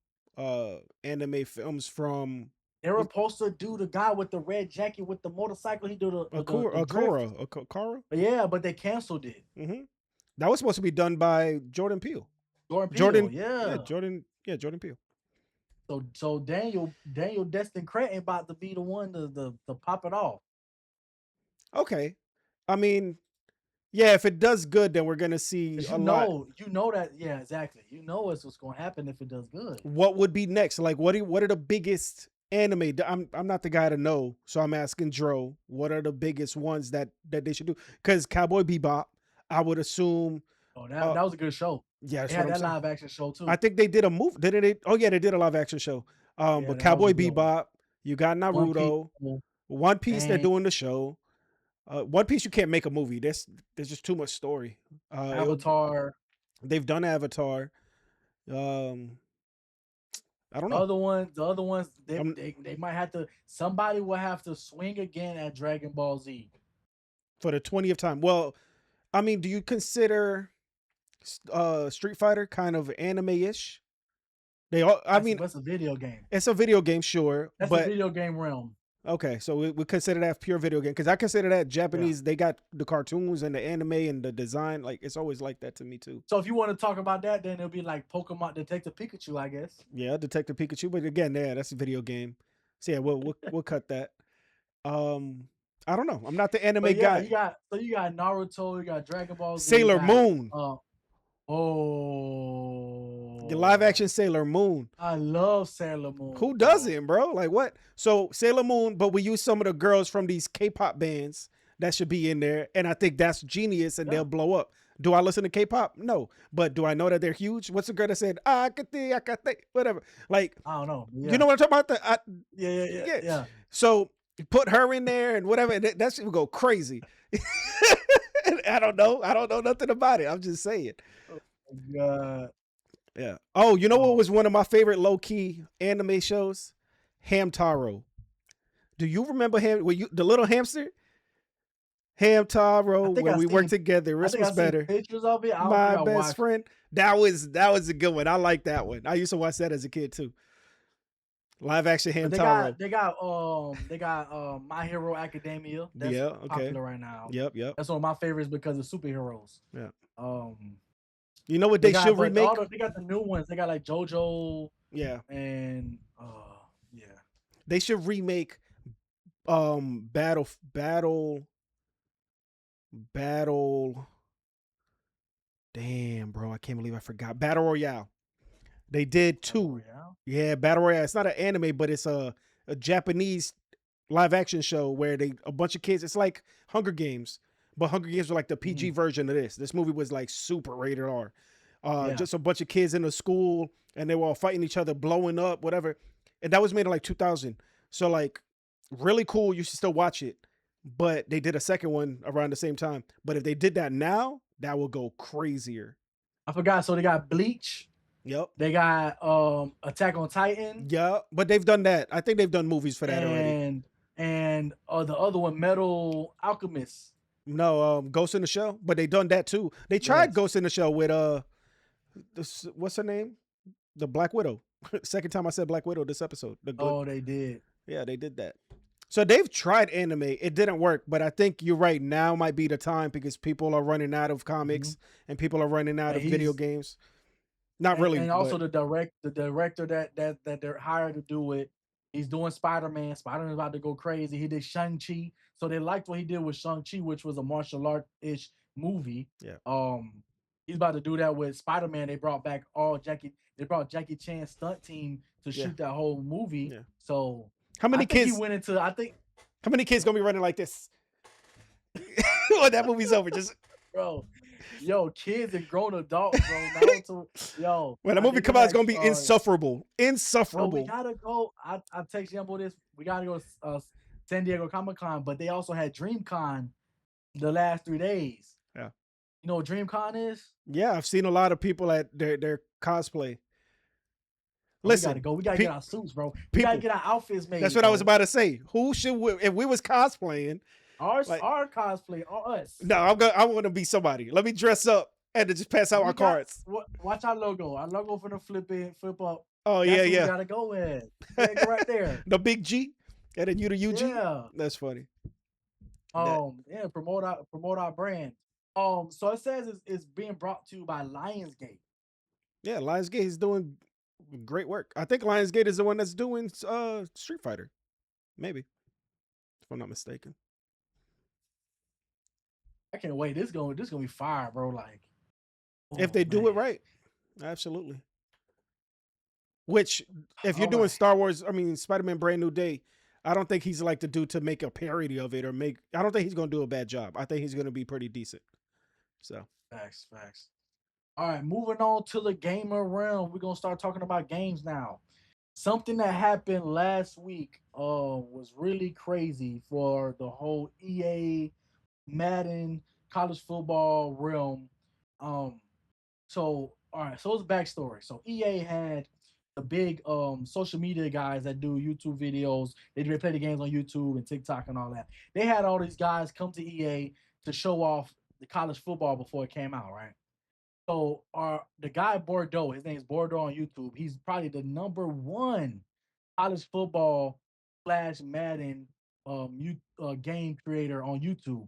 anime films from They were supposed to do the guy with the red jacket with the motorcycle. He do the drift. Akira. But yeah, but they canceled it. Mm-hmm. That was supposed to be done by Jordan Peele. Jordan Peele, Jordan, yeah. Jordan Peele. So Daniel Destin Cretton about to be the one to pop it off. Okay, I mean, yeah, if it does good, then we're gonna see a lot. You know that, yeah, exactly. You know what's going to happen if it does good. What would be next? Like, what are the biggest anime? I'm not the guy to know, so I'm asking Dro. What are the biggest ones that they should do? Because Cowboy Bebop, I would assume. Oh, that was a good show. Yeah, that's They had what I'm that saying. live action show too. I think they did a movie. Didn't they? Oh yeah, they did a live action show. Yeah, But that Cowboy was a good one. Bebop, you got Naruto, One Piece. They're and doing the show. One Piece, you can't make a movie. There's just too much story. Avatar. They've done Avatar. I don't know. The other ones, they might have to. Somebody will have to swing again at Dragon Ball Z For the 20th time. Well, I mean, do you consider Street Fighter kind of anime-ish? They all. I mean, that's a video game. it's a video game, sure, That's but a video game realm. okay, so we consider that pure video game because I consider that Japanese. Yeah. They got the cartoons and the anime and the design. Like it's always like that to me too. So if you want to talk about that, then it'll be like Pokemon Detective Pikachu, I guess. Yeah, Detective Pikachu, but again, yeah, that's a video game. So yeah, we'll cut that. I don't know. I'm not the anime guy. You got Naruto, you got Dragon Ball Z, Sailor Moon. The live action Sailor Moon. I love Sailor Moon. Who doesn't, bro? Like what? So Sailor Moon, but we use some of the girls from these K-pop bands that should be in there, and I think that's genius, and they'll blow up. Do I listen to K-pop? No, but do I know that they're huge? What's the girl that said "Akate," whatever? Like I don't know. Yeah. You know what I'm talking about? Yeah. So put her in there and whatever, and that shit would go crazy. I don't know. I don't know nothing about it. I'm just saying. Oh my God. Yeah. Oh, you know what was one of my favorite low-key anime shows? Hamtaro. Do you remember the little hamster? Hamtaro, when we worked together. This was better. Pictures of it. My best friend. That was a good one. I like that one. I used to watch that as a kid too. Live action Hamtaro. They got My Hero Academia. That's popular right now. Yep. That's one of my favorites because of superheroes. Yeah. You know what they should remake? They got the new ones. They got like JoJo. Yeah. And yeah. They should remake Battle. Damn, bro, I can't believe I forgot. Battle Royale. They did two. Yeah, Battle Royale. It's not an anime, but it's a Japanese live action show where a bunch of kids. It's like Hunger Games. But Hunger Games were like the PG version of this. This movie was like super rated R. Just a bunch of kids in a school, and they were all fighting each other, blowing up, whatever. And that was made in like 2000. So like, really cool. You should still watch it. But they did a second one around the same time. But if they did that now, that will go crazier. I forgot. So they got Bleach. Yep. They got Attack on Titan. Yeah, but they've done that. I think they've done movies for that already. And the other one, Metal Alchemist. No, Ghost in the Shell, but they done that too. They tried Ghost in the Shell with what's her name? The Black Widow. Second time I said Black Widow this episode. They did. Yeah, they did that. So they've tried anime. It didn't work, but I think you're right. Now might be the time because people are running out of comics and people are running out of video games. Not really. And also the director that they're hired to do it. He's doing Spider-Man. Spider-Man's about to go crazy. He did Shang-Chi. So they liked what he did with Shang-Chi, which was a martial art-ish movie. Yeah. He's about to do that with Spider-Man. They brought Jackie Chan's stunt team to shoot that whole movie. Yeah. So how many kids how many kids gonna be running like this? When that movie's over, just bro. Yo, kids and grown adults, bro. Naruto, yo, When the movie they come out, it's had gonna be insufferable. yo, we Insufferable. gotta go. I text Yumbo this. We gotta go to San Diego Comic Con, but they also had DreamCon the last 3 days. Yeah. You know what DreamCon is? Yeah, I've seen a lot of people at their cosplay. Oh, we gotta Listen, go. We gotta get pe- our suits, bro. We gotta people. get our outfits That's made, what I was bro. about to say. Who should we, if we was cosplaying? Like, Our cosplay, or us. no, I want to be somebody. Let me dress up and then just pass out our We got cards. watch our logo. Our logo for the flip up. Oh yeah, That's what we yeah. gotta go with. Yeah, go right there. The big G, and then you the UG. Yeah. That's funny. That Yeah, promote our brand. So it says it's being brought to you by Lionsgate. yeah, Lionsgate is doing great work. I think Lionsgate is the one that's doing Street Fighter. Maybe, if I'm not mistaken. I can't wait. This gonna be fire, bro. Like, If oh they do it man. right, absolutely. Which, if you're All doing right. Star Wars, I mean Spider-Man: Brand New Day, I don't think he's like the dude to make a parody of it or make. I don't think he's gonna do a bad job. I think he's gonna be pretty decent. So Facts. All right, moving on to the gamer realm. We're gonna start talking about games now. Something that happened last week was really crazy for the whole EA Madden college football realm. Um so all right, so it's backstory. So EA had the big social media guys that do YouTube videos. They play the games on YouTube and TikTok and all that. They had all these guys come to EA to show off the college football before it came out, right? So the guy Bordeaux, his name is Bordeaux on YouTube. He's probably the number one college football slash Madden game creator on YouTube.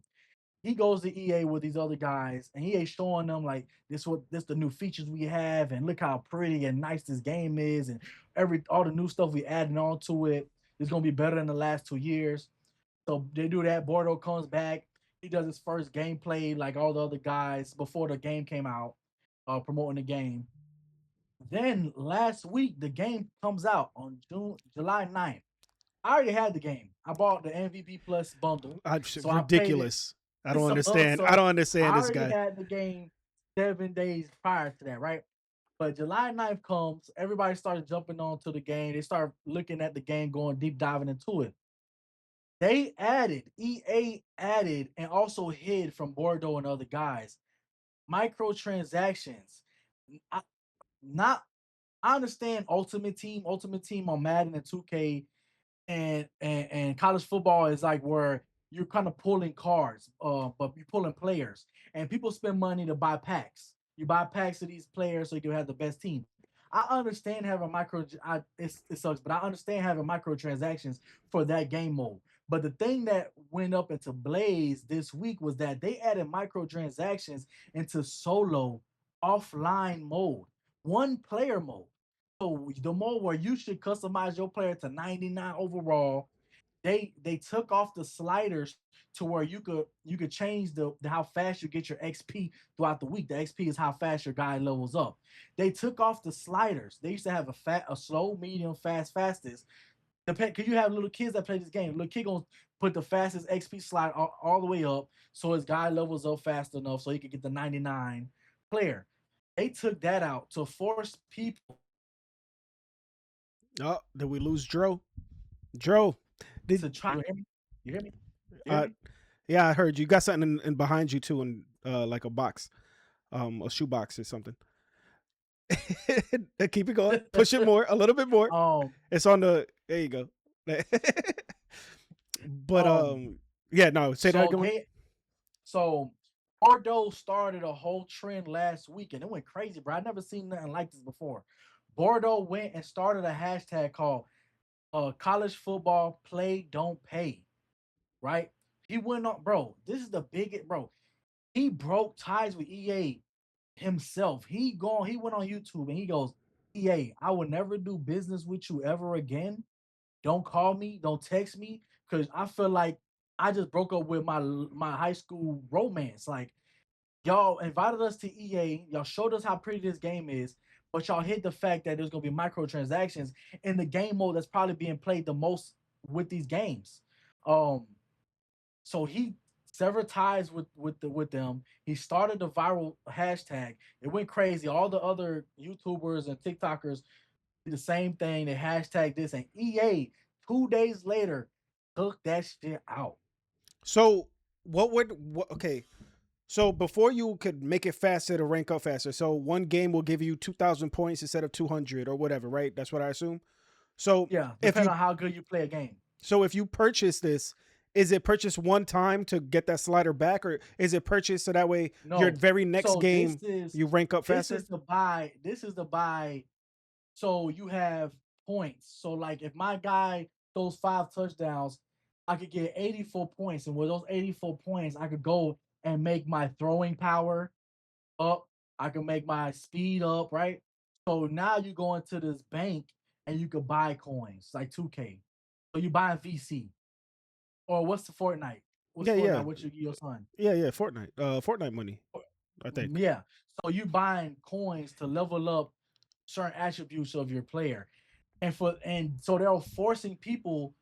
He goes to EA with these other guys, and he ain't showing them like this the new features we have, and look how pretty and nice this game is, and all the new stuff we adding on to it. It's gonna be better than the last 2 years. So they do that. Bordeaux comes back. He does his first gameplay like all the other guys before the game came out, promoting the game. Then last week, the game comes out on July 9th. I already had the game. I bought the MVP Plus bundle, so I played it. ridiculous. I don't So, understand. I so don't I understand this already guy. had the game 7 days prior to that, right? But July 9th comes, everybody started jumping onto the game. They start looking at the game, going deep diving into it. EA added, and also hid from Bordeaux and other guys, microtransactions. I, not, I understand Ultimate Team on Madden and 2K and college football is like where you're kind of pulling cards, but you're pulling players, and people spend money to buy packs. You buy packs of these players so you can have the best teams. I understand having it sucks, but I understand having microtransactions for that game mode. But the thing that went up into blaze this week was that they added microtransactions into solo offline mode, one player mode. So the mode where you should customize your player to 99 overall, they took off the sliders to where you could change the how fast you get your XP throughout the week. The XP is how fast your guy levels up. They took off the sliders. They used to have a slow, medium, fastest. Cause you have little kids that play this game. Little kid gonna put the fastest XP slide all the way up, so his guy levels up fast enough so he could get the 99 player. They took that out to force people Oh, did we lose Dro? Dro, did to try. You hear me? You hear me? You hear uh me? yeah, I heard you got something in behind you too, in like a box, a shoe box or something. Keep it going. Push it more, a little bit more. um, It's on the. There you go. But um, yeah, no. Say that so again. they, so Bordeaux started a whole trend last week, and it went crazy, bro. I never seen nothing like this before. Bordeaux went and started a hashtag called college football play don't pay, right? He went on, bro. This is the biggest, bro. He broke ties with EA himself. He went on YouTube and he goes, EA, I will never do business with you ever again. Don't call me, don't text me, because I feel like I just broke up with my high school romance. Like, y'all invited us to EA, y'all showed us how pretty this game is, but y'all hid the fact that there's gonna be microtransactions in the game mode that's probably being played the most with these games. Um, so he severed ties with them. He started the viral hashtag. It went crazy. All the other YouTubers and TikTokers did the same thing. They hashtag this, and EA 2 days later took that shit out. So okay. So before you could make it faster to rank up faster, so one game will give you 2,000 points instead of 200 or whatever, right? That's what I assume. So Yeah, if depending you on how good you play a game. if you purchase this, is it purchased one time to get that slider back, or is it purchased so that way your No. very next So game you rank up this faster? is the buy. This is the buy. So you have points. So like if my guy throws 5 touchdowns, I could get 84 points. And with those 84 points, I could go and make my throwing power up. I can make my speed up, right? So now you go into this bank and you could buy coins like 2K. So you buying VC. Or what's the Fortnite? What's Yeah, yeah, Fortnite? What you give your son? yeah. Fortnite, Fortnite money, I think. Yeah. So you buying coins to level up certain attributes of your player. And so they were forcing people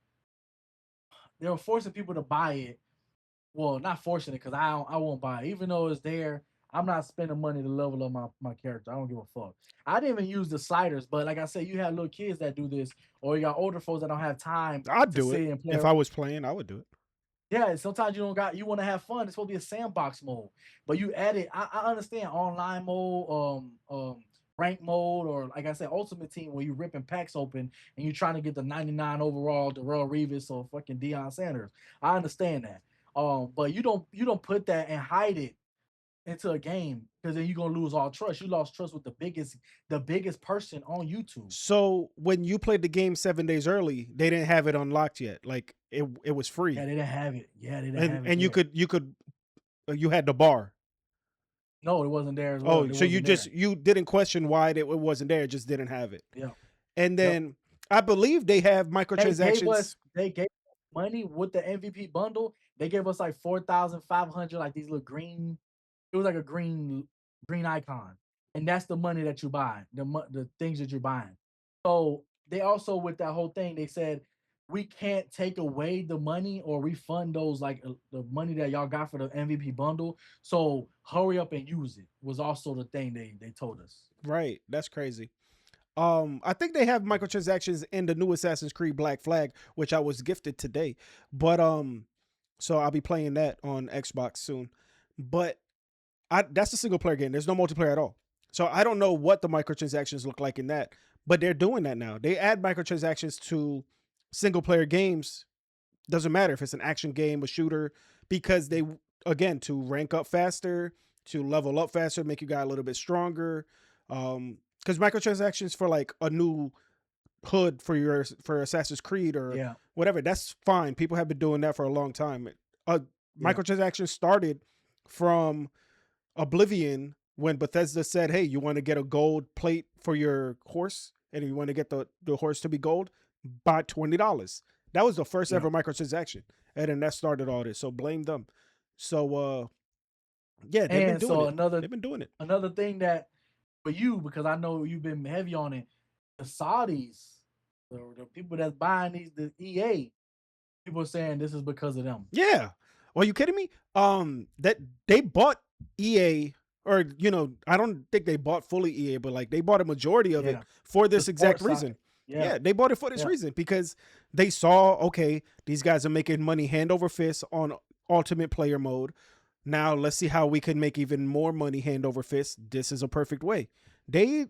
to buy it. Well, not forcing it because I won't buy it. Even though it's there, I'm not spending money to level up my character. I don't give a fuck. I didn't even use the sliders, but like I said, you have little kids that do this, or you got older folks that don't have time I'd to do it sit and play. if I was playing. I would do it. Yeah, sometimes you want to have fun. It's supposed to be a sandbox mode, but you add it. I understand online mode, rank mode, or like I said, ultimate team where you ripping packs open and you're trying to get the 99 overall Darrell Revis or fucking Deion Sanders. I understand that. But you don't put that and hide it into a game because then you're gonna lose all trust. You lost trust with the biggest person on YouTube. So when you played the game 7 days early, they didn't have it unlocked yet. Like it was Yeah, free, they didn't have it. Yeah, they didn't and have it yet. you had the bar. No, it wasn't there as well. Oh, It so wasn't there. you didn't question why it wasn't there, just didn't have it. Yeah. And Yep. then I believe they have microtransactions. They gave us money with the MVP bundle. They gave us like 4,500, like these little green. It was like a green icon, and that's the money that you buy, the things that you're buying. So they also with that whole thing, they said we can't take away the money or refund those like the money that y'all got for the MVP bundle. So hurry up and use it. Was also the thing they told us. Right, that's crazy. I think they have microtransactions in the new Assassin's Creed Black Flag, which I was gifted today. But so I'll be playing that on Xbox soon. But that's a single player game. There's no multiplayer at all. So I don't know what the microtransactions look like in that, but they're doing that now. They add microtransactions to single player games. Doesn't matter if it's an action game, a shooter, because they, again, to rank up faster, to level up faster, make you guy a little bit stronger. Because microtransactions for like a new hood for Assassin's Creed or Yeah, whatever, that's fine. People have been doing that for a long time. Uh, yeah, Microtransactions started from Oblivion when Bethesda said, "Hey, you want to get a gold plate for your horse, and if you want to get the horse to be gold, buy $20." That was the first yeah. ever microtransaction, and then that started all this. So blame them. So yeah, they've been And doing so it. another They've been doing it. another thing that for you, because I know you've been heavy on it, the Saudis, the people that's buying the EA, people are saying this is because of them. Yeah. Are you kidding me? That they bought EA, or I don't think they bought fully EA, but like they bought a majority of it Yeah, for the this exact sports side. reason. Yeah, Yeah, they bought it for this yeah, reason because they saw, okay, these guys are making money hand over fist on ultimate player mode. Now let's see how we can make even more money hand over fist. This is a perfect way. They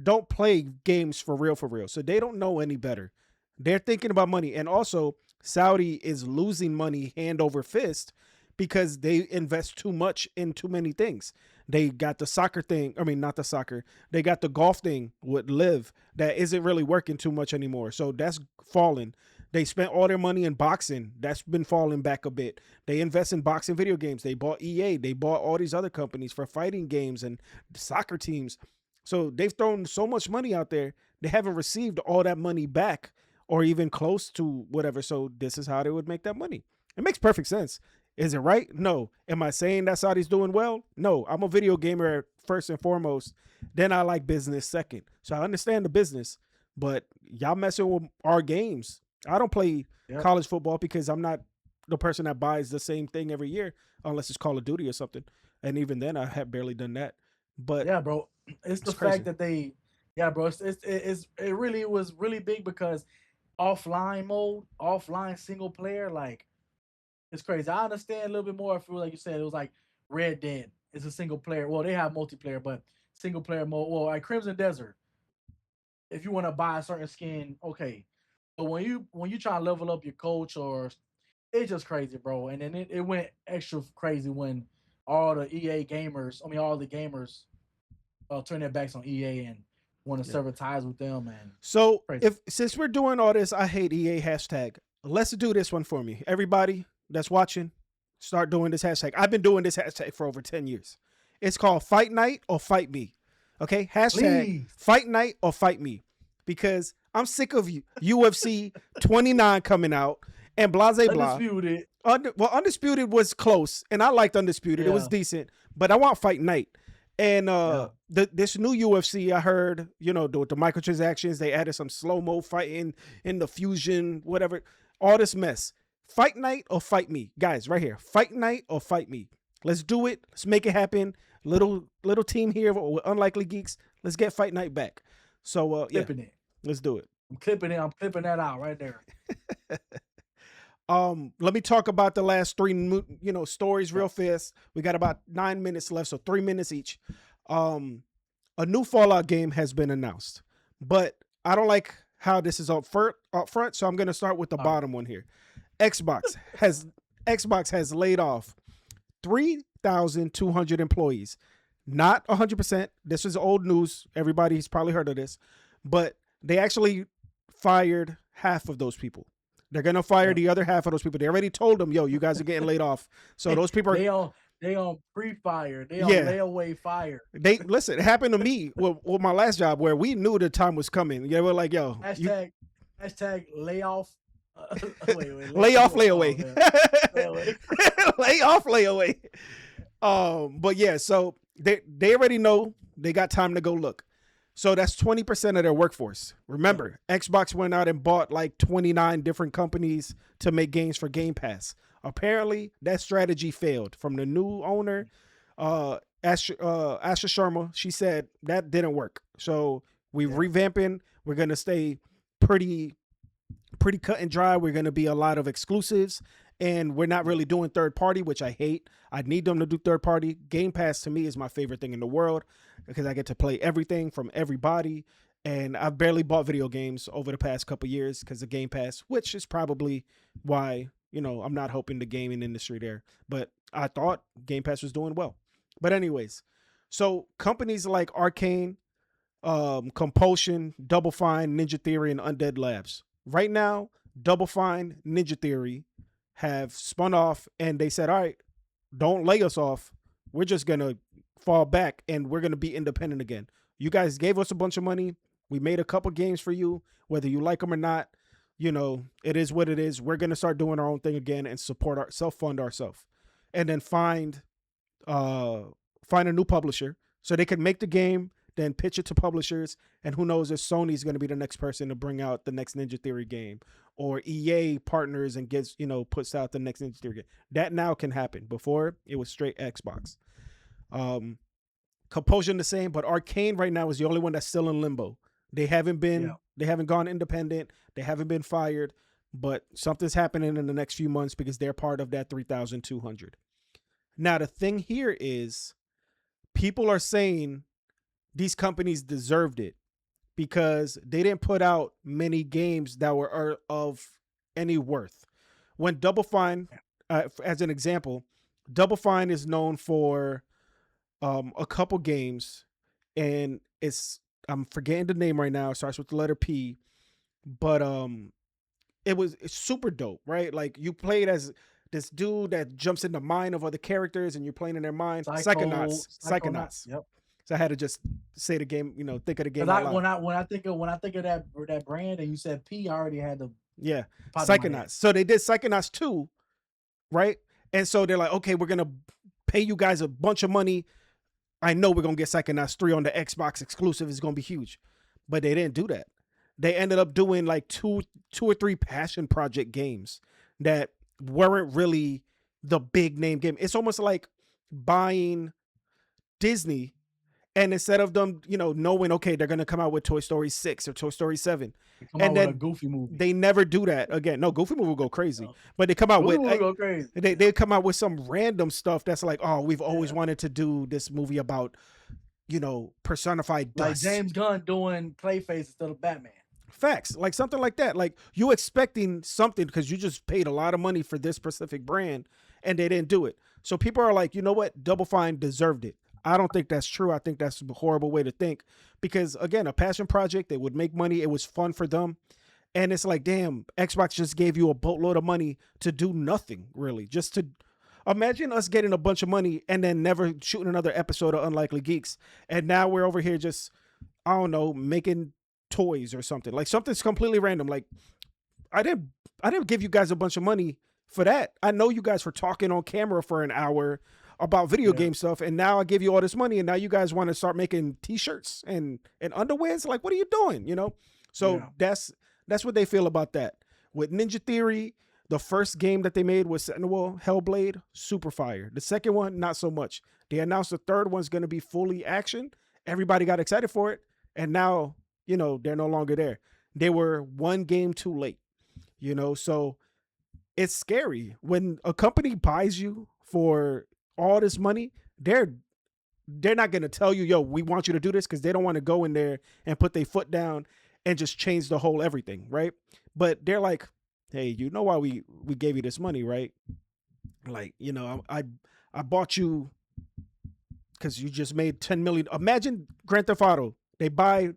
don't play games for real, so they don't know any better. They're thinking about money. And also, Saudi is losing money hand over fist because they invest too much in too many things. They got the soccer thing. I mean, not the soccer. They got the golf thing with Live that isn't really working too much anymore. So that's falling. They spent all their money in boxing. That's been falling back a bit. They invest in boxing video games. They bought EA. They bought all these other companies for fighting games and soccer teams. So they've thrown so much money out there. They haven't received all that money back or even close to whatever. So this is how they would make that money. It makes perfect sense. Is it right? No. Am I saying that Saudi's doing well? No. I'm a video gamer first and foremost. Then I like business second. So I understand the business, but y'all messing with our games. I don't play yeah. college football because I'm not the person that buys the same thing every year, unless it's Call of Duty or something. And even then, I have barely done that. But Yeah, bro. It's the it's fact crazy. that yeah, bro. It really was really big because offline mode, offline single player, like it's crazy. I understand a little bit more if it was like you said, it was like Red Dead. It's a single player. Well, they have multiplayer, but single player mode. Well, like Crimson Desert, if you want to buy a certain skin, okay. But when you try to level up your coach or it's just crazy, bro. And then it went extra crazy when all the EA gamers, I mean all the gamers turn their backs on EA and want to Yeah. sever ties with them and So crazy. if since we're doing all this, I hate EA hashtag. Let's do this one for me. Everybody that's watching, start doing this hashtag. I've been doing this hashtag for over 10 years. It's called Fight Night or Fight Me. Okay? Hashtag Please. Fight Night or Fight Me. Because I'm sick of UFC 29 coming out and blah, blah, blah. Undisputed. Undisputed was close, and I liked Undisputed. It was Yeah. decent, but I want Fight Night. And Yeah. this new UFC, I heard, with the microtransactions, they added some slow mo fighting in the fusion, whatever, all this mess. Fight Night or Fight Me, guys, right here. Fight Night or Fight Me. Let's do it. Let's make it happen. Little team here with Unlikely Geeks. Let's get Fight Night back. So yeah, Clipping it. let's do it. I'm clipping it. I'm clipping that out right there. Let me talk about the last three, stories real Yeah. fast. We got about 9 minutes left, so 3 minutes each. A new Fallout game has been announced, but I don't like how this is up front, so I'm going to start with the All right. bottom one here. Xbox has laid off 3,200 employees. Not 100%. This is old news. Everybody's probably heard of this, but they actually fired half of those people. They're gonna fire the other half of those people. They already told them, "Yo, you guys are getting laid off." So those people are they on pre-fire. They on Yeah. layaway fire. They listen. It happened to me with my last job where we knew the time was coming. Yeah, we're like, "Yo, Hashtag layoff. Wait, lay off, layaway, Layaway. lay off, layaway." But yeah, so they already know they got time to go look. So that's 20% of their workforce. Remember, Xbox went out and bought like 29 different companies to make games for Game Pass. Apparently, that strategy failed. From the new owner, Asha Sharma, she said that didn't work. So we're revamping. We're gonna stay pretty cut and dry. We're gonna be a lot of exclusives, and we're not really doing third party, which I hate. I need them to do third party. Game Pass to me is my favorite thing in the world because I get to play everything from everybody. And I've barely bought video games over the past couple years because of Game Pass, which is probably why, I'm not helping the gaming industry there. But I thought Game Pass was doing well. But anyways, so companies like Arcane, Compulsion, Double Fine, Ninja Theory, and Undead Labs. Right now, Double Fine, Ninja Theory have spun off and they said, all right, don't lay us off. We're just going to fall back and we're going to be independent again. You guys gave us a bunch of money. We made a couple games for you, whether you like them or not. It is what it is. We're going to start doing our own thing again and support our self-fund ourselves. And then find a new publisher so they can make the game, then pitch it to publishers. And who knows if Sony's going to be the next person to bring out the next Ninja Theory game, or EA partners and gets, puts out the next Ninja Theory game. That now can happen. Before, it was straight Xbox. Compulsion the same, but Arcane right now is the only one that's still in limbo. They haven't gone independent. They haven't been fired, but something's happening in the next few months because they're part of that 3,200. Now, the thing here is people are saying these companies deserved it because they didn't put out many games that were of any worth. When Double Fine, as an example, Double Fine is known for a couple games, and I'm forgetting the name right now. It starts with the letter P, but it's super dope, right? Like you played as this dude that jumps in the mind of other characters, and you're playing in their mind. Psychonauts. Yep. So I had to just say the game, think of the game. When I think of that brand, and you said P, I already had the Psychonauts. So they did Psychonauts 2, right? And so they're like, okay, we're gonna pay you guys a bunch of money. I know we're gonna get Psychonauts 3 on the Xbox exclusive. It's gonna be huge, but they didn't do that. They ended up doing like two or three passion project games that weren't really the big name game. It's almost like buying Disney, and instead of them, knowing, okay, they're gonna come out with Toy Story 6 or Toy Story 7, They come out and with a then Goofy movie. they never do that again. No, Goofy movie will go crazy, but they come out Goofy with movie go crazy. they come out with some random stuff that's like, oh, we've always Yeah. wanted to do this movie about personified Like dust. James Gunn doing Clayface instead of Batman. Facts, like something like that. Like you expecting something because you just paid a lot of money for this specific brand, and they didn't do it. So people are like, you know what, Double Fine deserved it. I don't think that's true. I think that's a horrible way to think, because again, a passion project, they would make money. It was fun for them. And it's like, damn, Xbox just gave you a boatload of money to do nothing, really. Just to imagine us getting a bunch of money and then never shooting another episode of Unlikely Geeks. And now we're over here just, I don't know, making toys or something. Like something's completely random. Like I didn't give you guys a bunch of money for that. I know you guys were talking on camera for an hour about video game stuff, and now I give you all this money, and now you guys want to start making t-shirts and underwears. Like, what are you doing? So that's what they feel about that. With Ninja Theory, the first game that they made was Sentinel Hellblade, super fire. The second one, not so much. They announced the third one's going to be fully action. Everybody got excited for it, and now they're no longer there. They were one game too late. So it's scary when a company buys you for all this money. They're not going to tell you, yo, we want you to do this, because they don't want to go in there and put their foot down and just change the whole everything, right? But they're like, hey, you know why we gave you this money, right? Like, I bought you because you just made 10 million. Imagine Grand Theft Auto. They buy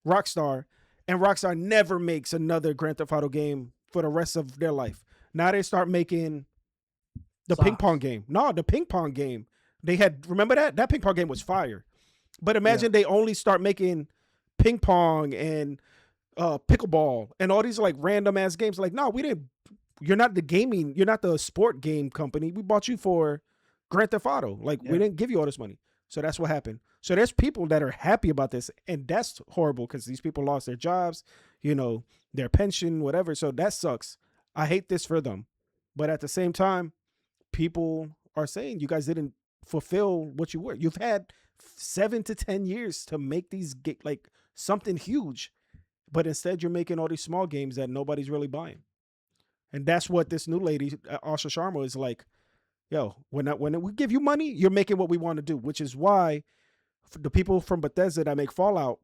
Rockstar, and Rockstar never makes another Grand Theft Auto game for the rest of their life. Now they start making the ping pong game. No, the ping pong game. They had, remember that ping pong game was fire. But imagine they only start making ping pong and pickleball and all these like random ass games. Like, no, we didn't. You're not the sport game company. We bought you for Grand Theft Auto. Like, we didn't give you all this money. So that's what happened. So there's people that are happy about this, and that's horrible because these people lost their jobs, their pension, whatever. So that sucks. I hate this for them. But at the same time, people are saying you guys didn't fulfill what you were. You've had 7 to 10 years to make these like something huge, but instead you're making all these small games that nobody's really buying. And that's what this new lady, Asha Sharma, is like, yo, when we give you money, you're making what we want to do, which is why the people from Bethesda that make Fallout,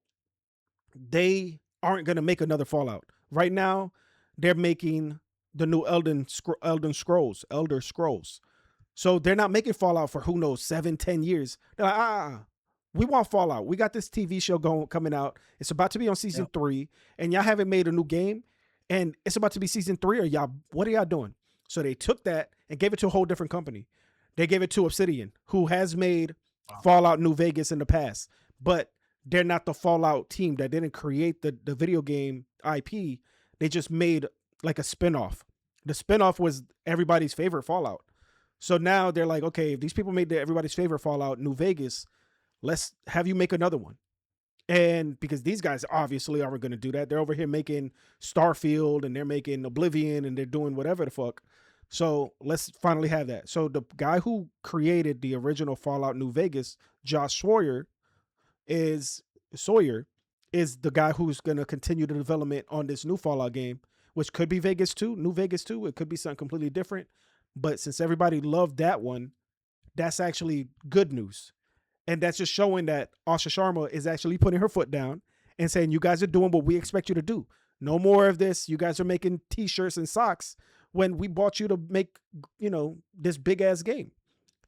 they aren't going to make another Fallout. Right now, they're making the new Elder Scrolls. So they're not making Fallout for who knows 7-10 years. They're like, we want Fallout. We got this TV show coming out. It's about to be on season 3, and y'all haven't made a new game, and it's about to be season 3. Or y'all, what are y'all doing? So they took that and gave it to a whole different company. They gave it to Obsidian, who has made Fallout New Vegas in the past, but they're not the Fallout team. That didn't create the video game IP. They just made like a spinoff. The spinoff was everybody's favorite Fallout. So now they're like, okay, if these people made everybody's favorite Fallout New Vegas, let's have you make another one. And because these guys obviously aren't going to do that. They're over here making Starfield, and they're making Oblivion, and they're doing whatever the fuck. So let's finally have that. So the guy who created the original Fallout New Vegas, Josh Sawyer, is the guy who's going to continue the development on this new Fallout game, which could be Vegas 2, New Vegas 2. It could be something completely different. But since everybody loved that one, that's actually good news. And that's just showing that Asha Sharma is actually putting her foot down and saying, you guys are doing what we expect you to do. No more of this. You guys are making t-shirts and socks when we bought you to make, this big ass game.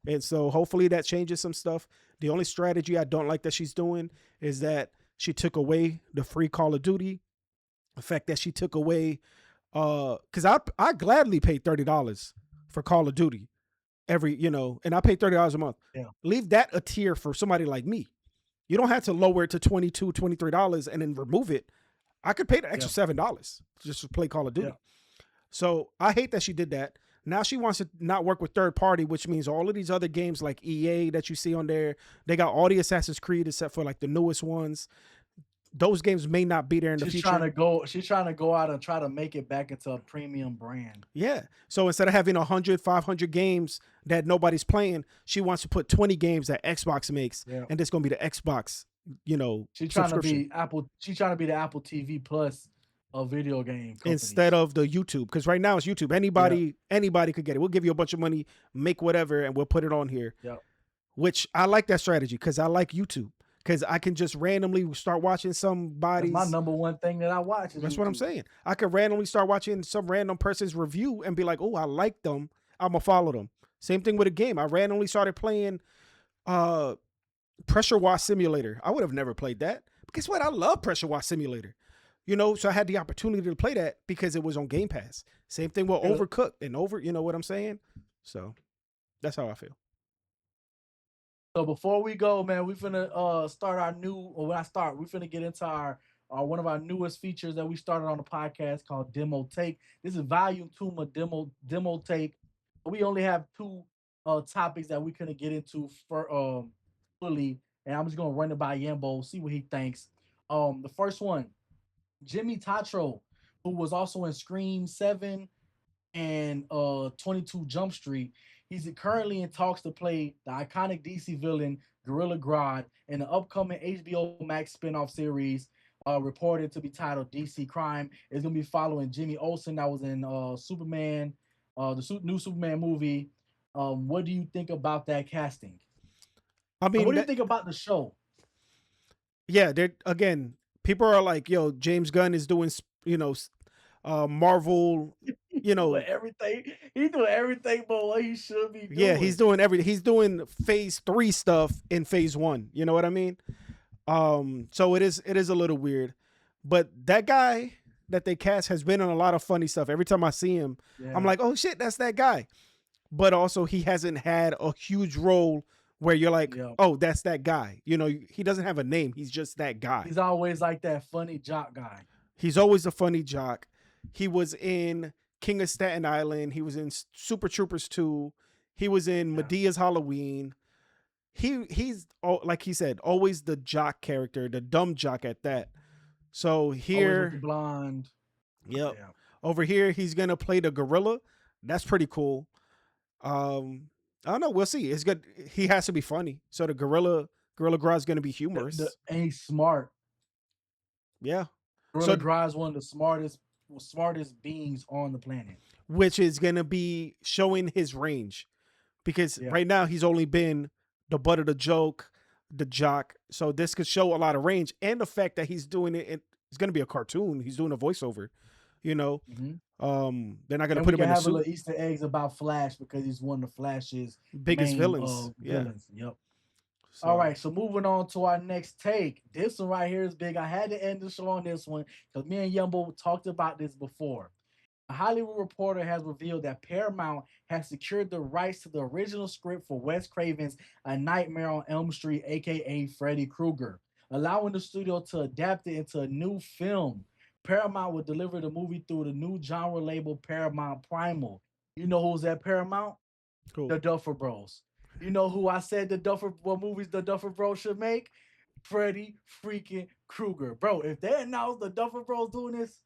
And so hopefully that changes some stuff. The only strategy I don't like that she's doing is that she took away the free Call of Duty. The fact that she took away, because I gladly paid $30 for Call of Duty and I pay $30 a month. Yeah. Leave that a tier for somebody like me. You don't have to lower it to $22, $23 and then remove it. I could pay the extra $7 just to play Call of Duty. Yeah. So I hate that she did that. Now she wants to not work with third party, which means all of these other games like EA that you see on there, they got all the Assassin's Creed except for like the newest ones. those games may not be there in the She's trying future. to go. She's trying to go out and try to make it back into a premium brand. Yeah. So instead of having 100, 500 games that nobody's playing, she wants to put 20 games that Xbox makes, Yeah. and it's going to be the Xbox, She's trying to subscription be Apple. She's trying to be the Apple TV Plus of video game instead companies. of the YouTube. Because right now it's YouTube. Yeah. Anybody could get it. We'll give you a bunch of money, make whatever, and we'll put it on here. Yeah. Which I like that strategy because I like YouTube. Because I can just randomly start watching That's my somebody's. number one thing that I watch is That's what I'm YouTube. saying. I could randomly start watching some random person's review and be like, oh, I like them. I'm going to follow them. Same thing with a game. I randomly started playing Pressure Wash Simulator. I would have never played that. But guess what? I love Pressure Wash Simulator. So I had the opportunity to play that because it was on Game Pass. Same thing with Overcooked and you know what I'm saying? So that's how I feel. So before we go, man, we finna start our new. Or when I start, we finna get into our one of our newest features that we started on the podcast called Demo Take. This is volume 2 of Demo Take. We only have 2 topics that we couldn't get into for fully, and I'm just gonna run it by Yambo, see what he thinks. The first one, Jimmy Tatro, who was also in Scream 7 and 22 Jump Street. He's currently in talks to play the iconic DC villain Gorilla Grodd in the upcoming HBO Max spinoff series, reported to be titled DC Crime. It's going to be following Jimmy Olsen that was in Superman, new Superman movie. What do you think about that casting? I And what mean, do you think about the show? yeah, again, people are like, yo, James Gunn is doing, Marvel, you know, Doing everything. He's doing everything but what he should be doing. yeah, he's doing everything. He's doing phase 3 stuff in phase 1. You know what I mean? So it is a little weird, but that guy that they cast has been in a lot of funny stuff. Every time I see him, I'm like, oh shit, that's that guy. But also he hasn't had a huge role where you're like, oh, that's that guy. He doesn't have a name. He's just that guy. He's always like that funny jock guy. He's always a funny jock. He was in King of Staten Island. He was in Super Troopers 2. He was in Medea's Halloween. He's like he said, always the jock character, the dumb jock at that. So here, always with the blonde. Yep. Yeah. Over here, he's gonna play the gorilla. That's pretty cool. I don't know. We'll see. It's good. He has to be funny. So the Gorilla Grodd is gonna be humorous. And he's smart. Yeah. Gorilla Grodd is one of the smartest beings on the planet. Which is gonna be showing his range, because right now he's only been the butt of the joke, the jock. So this could show a lot of range, and the fact that he's doing it. It's gonna be a cartoon. He's doing a voiceover. They're not gonna put him in a suit. Little Easter eggs about Flash because he's one of the Flash's biggest villains. Villains. Yep. So. All right, so moving on to our next take. This one right here is big. I had to end the show on this one because me and Yumbo talked about this before. A Hollywood Reporter has revealed that Paramount has secured the rights to the original script for Wes Craven's A Nightmare on Elm Street, aka Freddy Krueger, allowing the studio to adapt it into a new film. Paramount will deliver the movie through the new genre label Paramount Primal. You know who's at Paramount? Cool. The Duffer Bros. You know who I said what movies the Duffer Bros should make? Freddy freaking Krueger. Bro, if they announce the Duffer Bros doing this,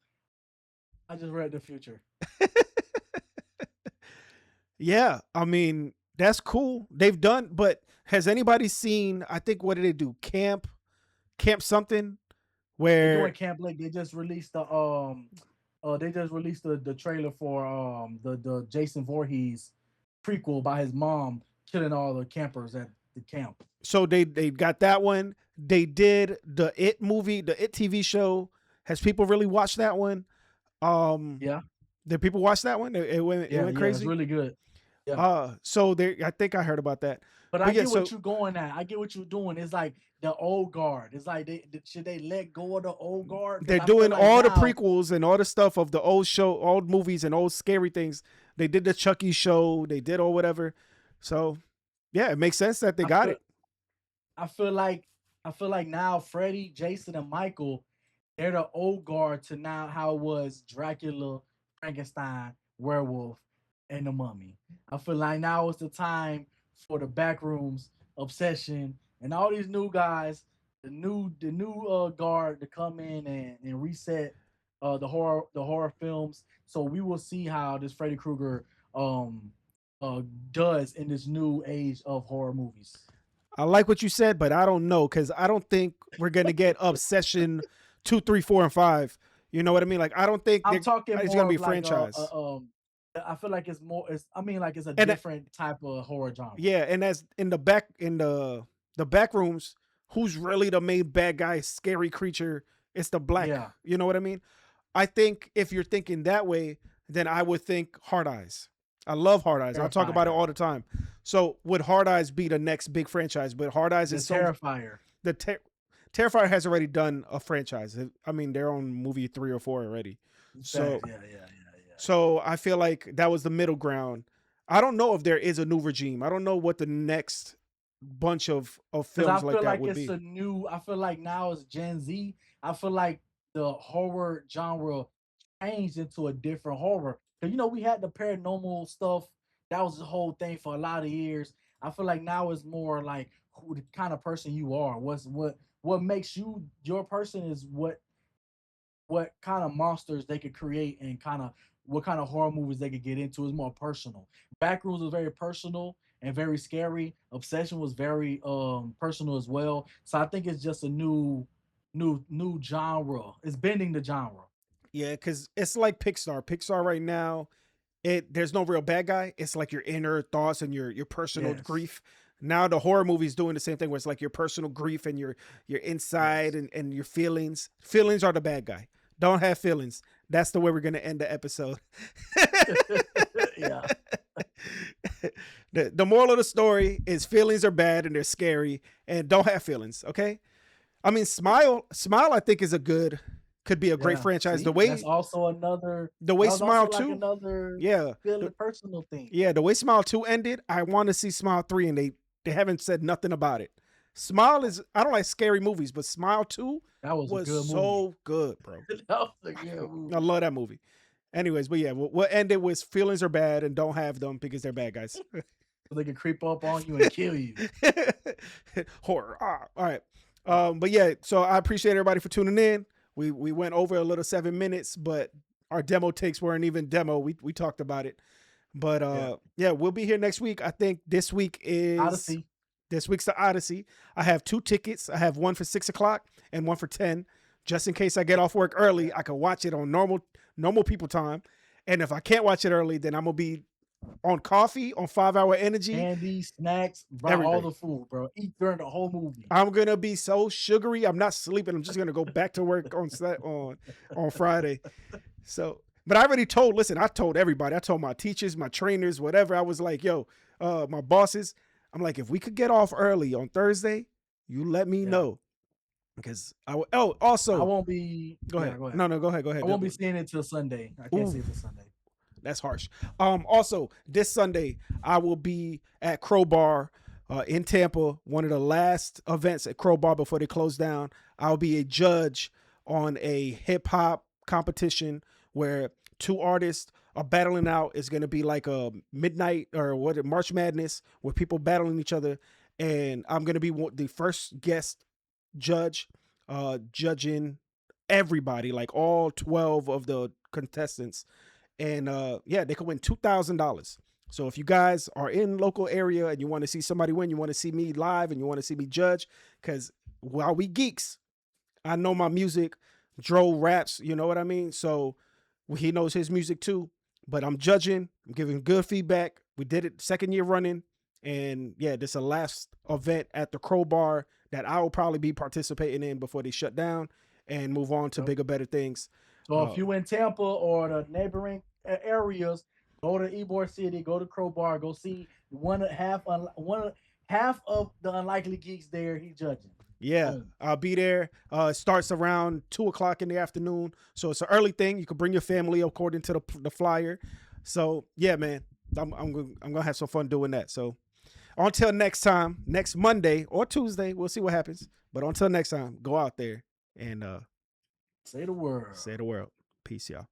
I just read the future. Yeah, I mean, that's cool. They've done, but has anybody seen, I think, what did they do? Camp something? Where they're doing Camp Lake. They just released the trailer for the Jason Voorhees prequel by his mom killing all the campers at the camp. So they got that one. They did the It movie, the It TV show. Has people really watched that one? Yeah. Did people watch that one? It went crazy. It's really good. Yeah. So I think I heard about that. But I get what you're going at. I get what you're doing. It's like the old guard. It's like should they let go of the old guard? They're doing like all the prequels and all the stuff of the old show, old movies and old scary things. They did the Chucky show. They did or whatever. So yeah, it makes sense that they got it. I feel like now Freddy, Jason, and Michael, they're the old guard to now how it was Dracula, Frankenstein, Werewolf, and the Mummy. I feel like now is the time for the Backrooms, Obsession, and all these new guys the new guard to come in and reset the horror films. So we will see how this Freddy Krueger um uh does in this new age of horror movies. I like what you said, but I don't know because I don't think we're gonna get Obsession 2, 3, 4, and 5. You know what I mean? Like I don't think I'm talking it's gonna more be of a like franchise. I feel like it's more. It's I mean like it's a And different type of horror genre. yeah, and as in the back rooms, who's really the main bad guy, scary creature? It's the black. Yeah, You know what I mean? I think if you're thinking that way, then I would think Hard Eyes. I love Hard Eyes. I talk about it Terrifier. all the time. So would Hard Eyes be the next big franchise? But Hard Eyes The is so Terrifier. the Terrifier has already done a franchise. I mean, they're on movie 3 or 4 already. Facts. So Yeah, yeah, yeah, yeah. so I feel like that was the middle ground. I don't know if there is a new regime. I don't know what the next bunch of Because films I like feel that like would it's be. a new. I feel like now it's Gen Z. I feel like the horror genre changed into a different horror. Because we had the paranormal stuff. That was the whole thing for a lot of years. I feel like now it's more like who the kind of person you are. What makes you your person is what kind of monsters they could create and kind of what kind of horror movies they could get into is more personal. Backrooms was very personal and very scary. Obsession was very personal as well. So I think it's just a new genre. It's bending the genre. Yeah, because it's like Pixar. Pixar right now, there's no real bad guy. It's like your inner thoughts and your personal Yes. grief. Now the horror movie's doing the same thing where it's like your personal grief and your inside Yes. and your feelings. Feelings are the bad guy. Don't have feelings. That's the way we're gonna end the episode. Yeah. The moral of the story is feelings are bad and they're scary and don't have feelings. Okay. I mean, Smile, I think is a good, could be a great Yeah. franchise. See, that's also another. The That way was also Smile like 2, another yeah, feeling personal thing. yeah, the way Smile 2 ended, I want to see Smile 3, and they haven't said nothing about it. Smile is, I don't like scary movies, but Smile 2 That was a was good movie. so good, bro. That was a good I movie. love that movie. Anyways, but yeah, we'll end it with feelings are bad and don't have them because they're bad guys. So they can creep up on you and kill you. Horror. All right. But yeah, so I appreciate everybody for tuning in. We went over a little 7 minutes, but our demo takes weren't even demo. We talked about it. But Yeah. yeah, we'll be here next week. I think Odyssey. this week's the Odyssey. I have 2 tickets. I have one for 6 o'clock and one for 10. Just in case I get off work early, I can watch it on normal people time. And if I can't watch it early, then I'm gonna be on coffee, on 5 Hour Energy Candy, snacks, buy every all day. the food, bro. Eat during the whole movie. I'm gonna be so sugary. I'm not sleeping. I'm just gonna go back to work on Friday. So, but I already told. Listen, I told everybody. I told my teachers, my trainers, whatever. I was like, yo, my bosses. I'm like, if we could get off early on Thursday, you let me Yeah. know because Oh, I also, won't be. go Yeah, ahead. go ahead. No, no, go ahead. Go I ahead. won't be seeing it till Sunday. I can't see Ooh, it till Sunday. that's harsh. Also, this Sunday I will be at Crowbar in Tampa, one of the last events at Crowbar before they close down. I'll be a judge on a hip hop competition where 2 artists are battling out. It's going to be like a midnight or what March Madness with people battling each other, and I'm going to be the first guest judge, judging everybody, like all 12 of the contestants, and yeah, they could win $2,000. So if you guys are in local area and you want to see somebody win, you want to see me live and you want to see me judge, because while we geeks, I know my music. Dro raps, you know what I mean? So he knows his music too. But I'm judging, I'm giving good feedback. We did it 2nd year running. And yeah, this is the last event at the Crowbar that I will probably be participating in before they shut down and move on to Yep. bigger, better things. So if you in Tampa or the neighboring areas, go to Ybor City, go to Crowbar, go see one half of the Unlikely Geeks there. He's judging. Yeah, Boom. I'll be there. It starts around 2 o'clock in the afternoon, so it's an early thing. You can bring your family according to the flyer. So yeah, man, I'm gonna have some fun doing that. So until next time, next Monday or Tuesday, we'll see what happens. But until next time, go out there and Say the word. say the world. Peace, y'all.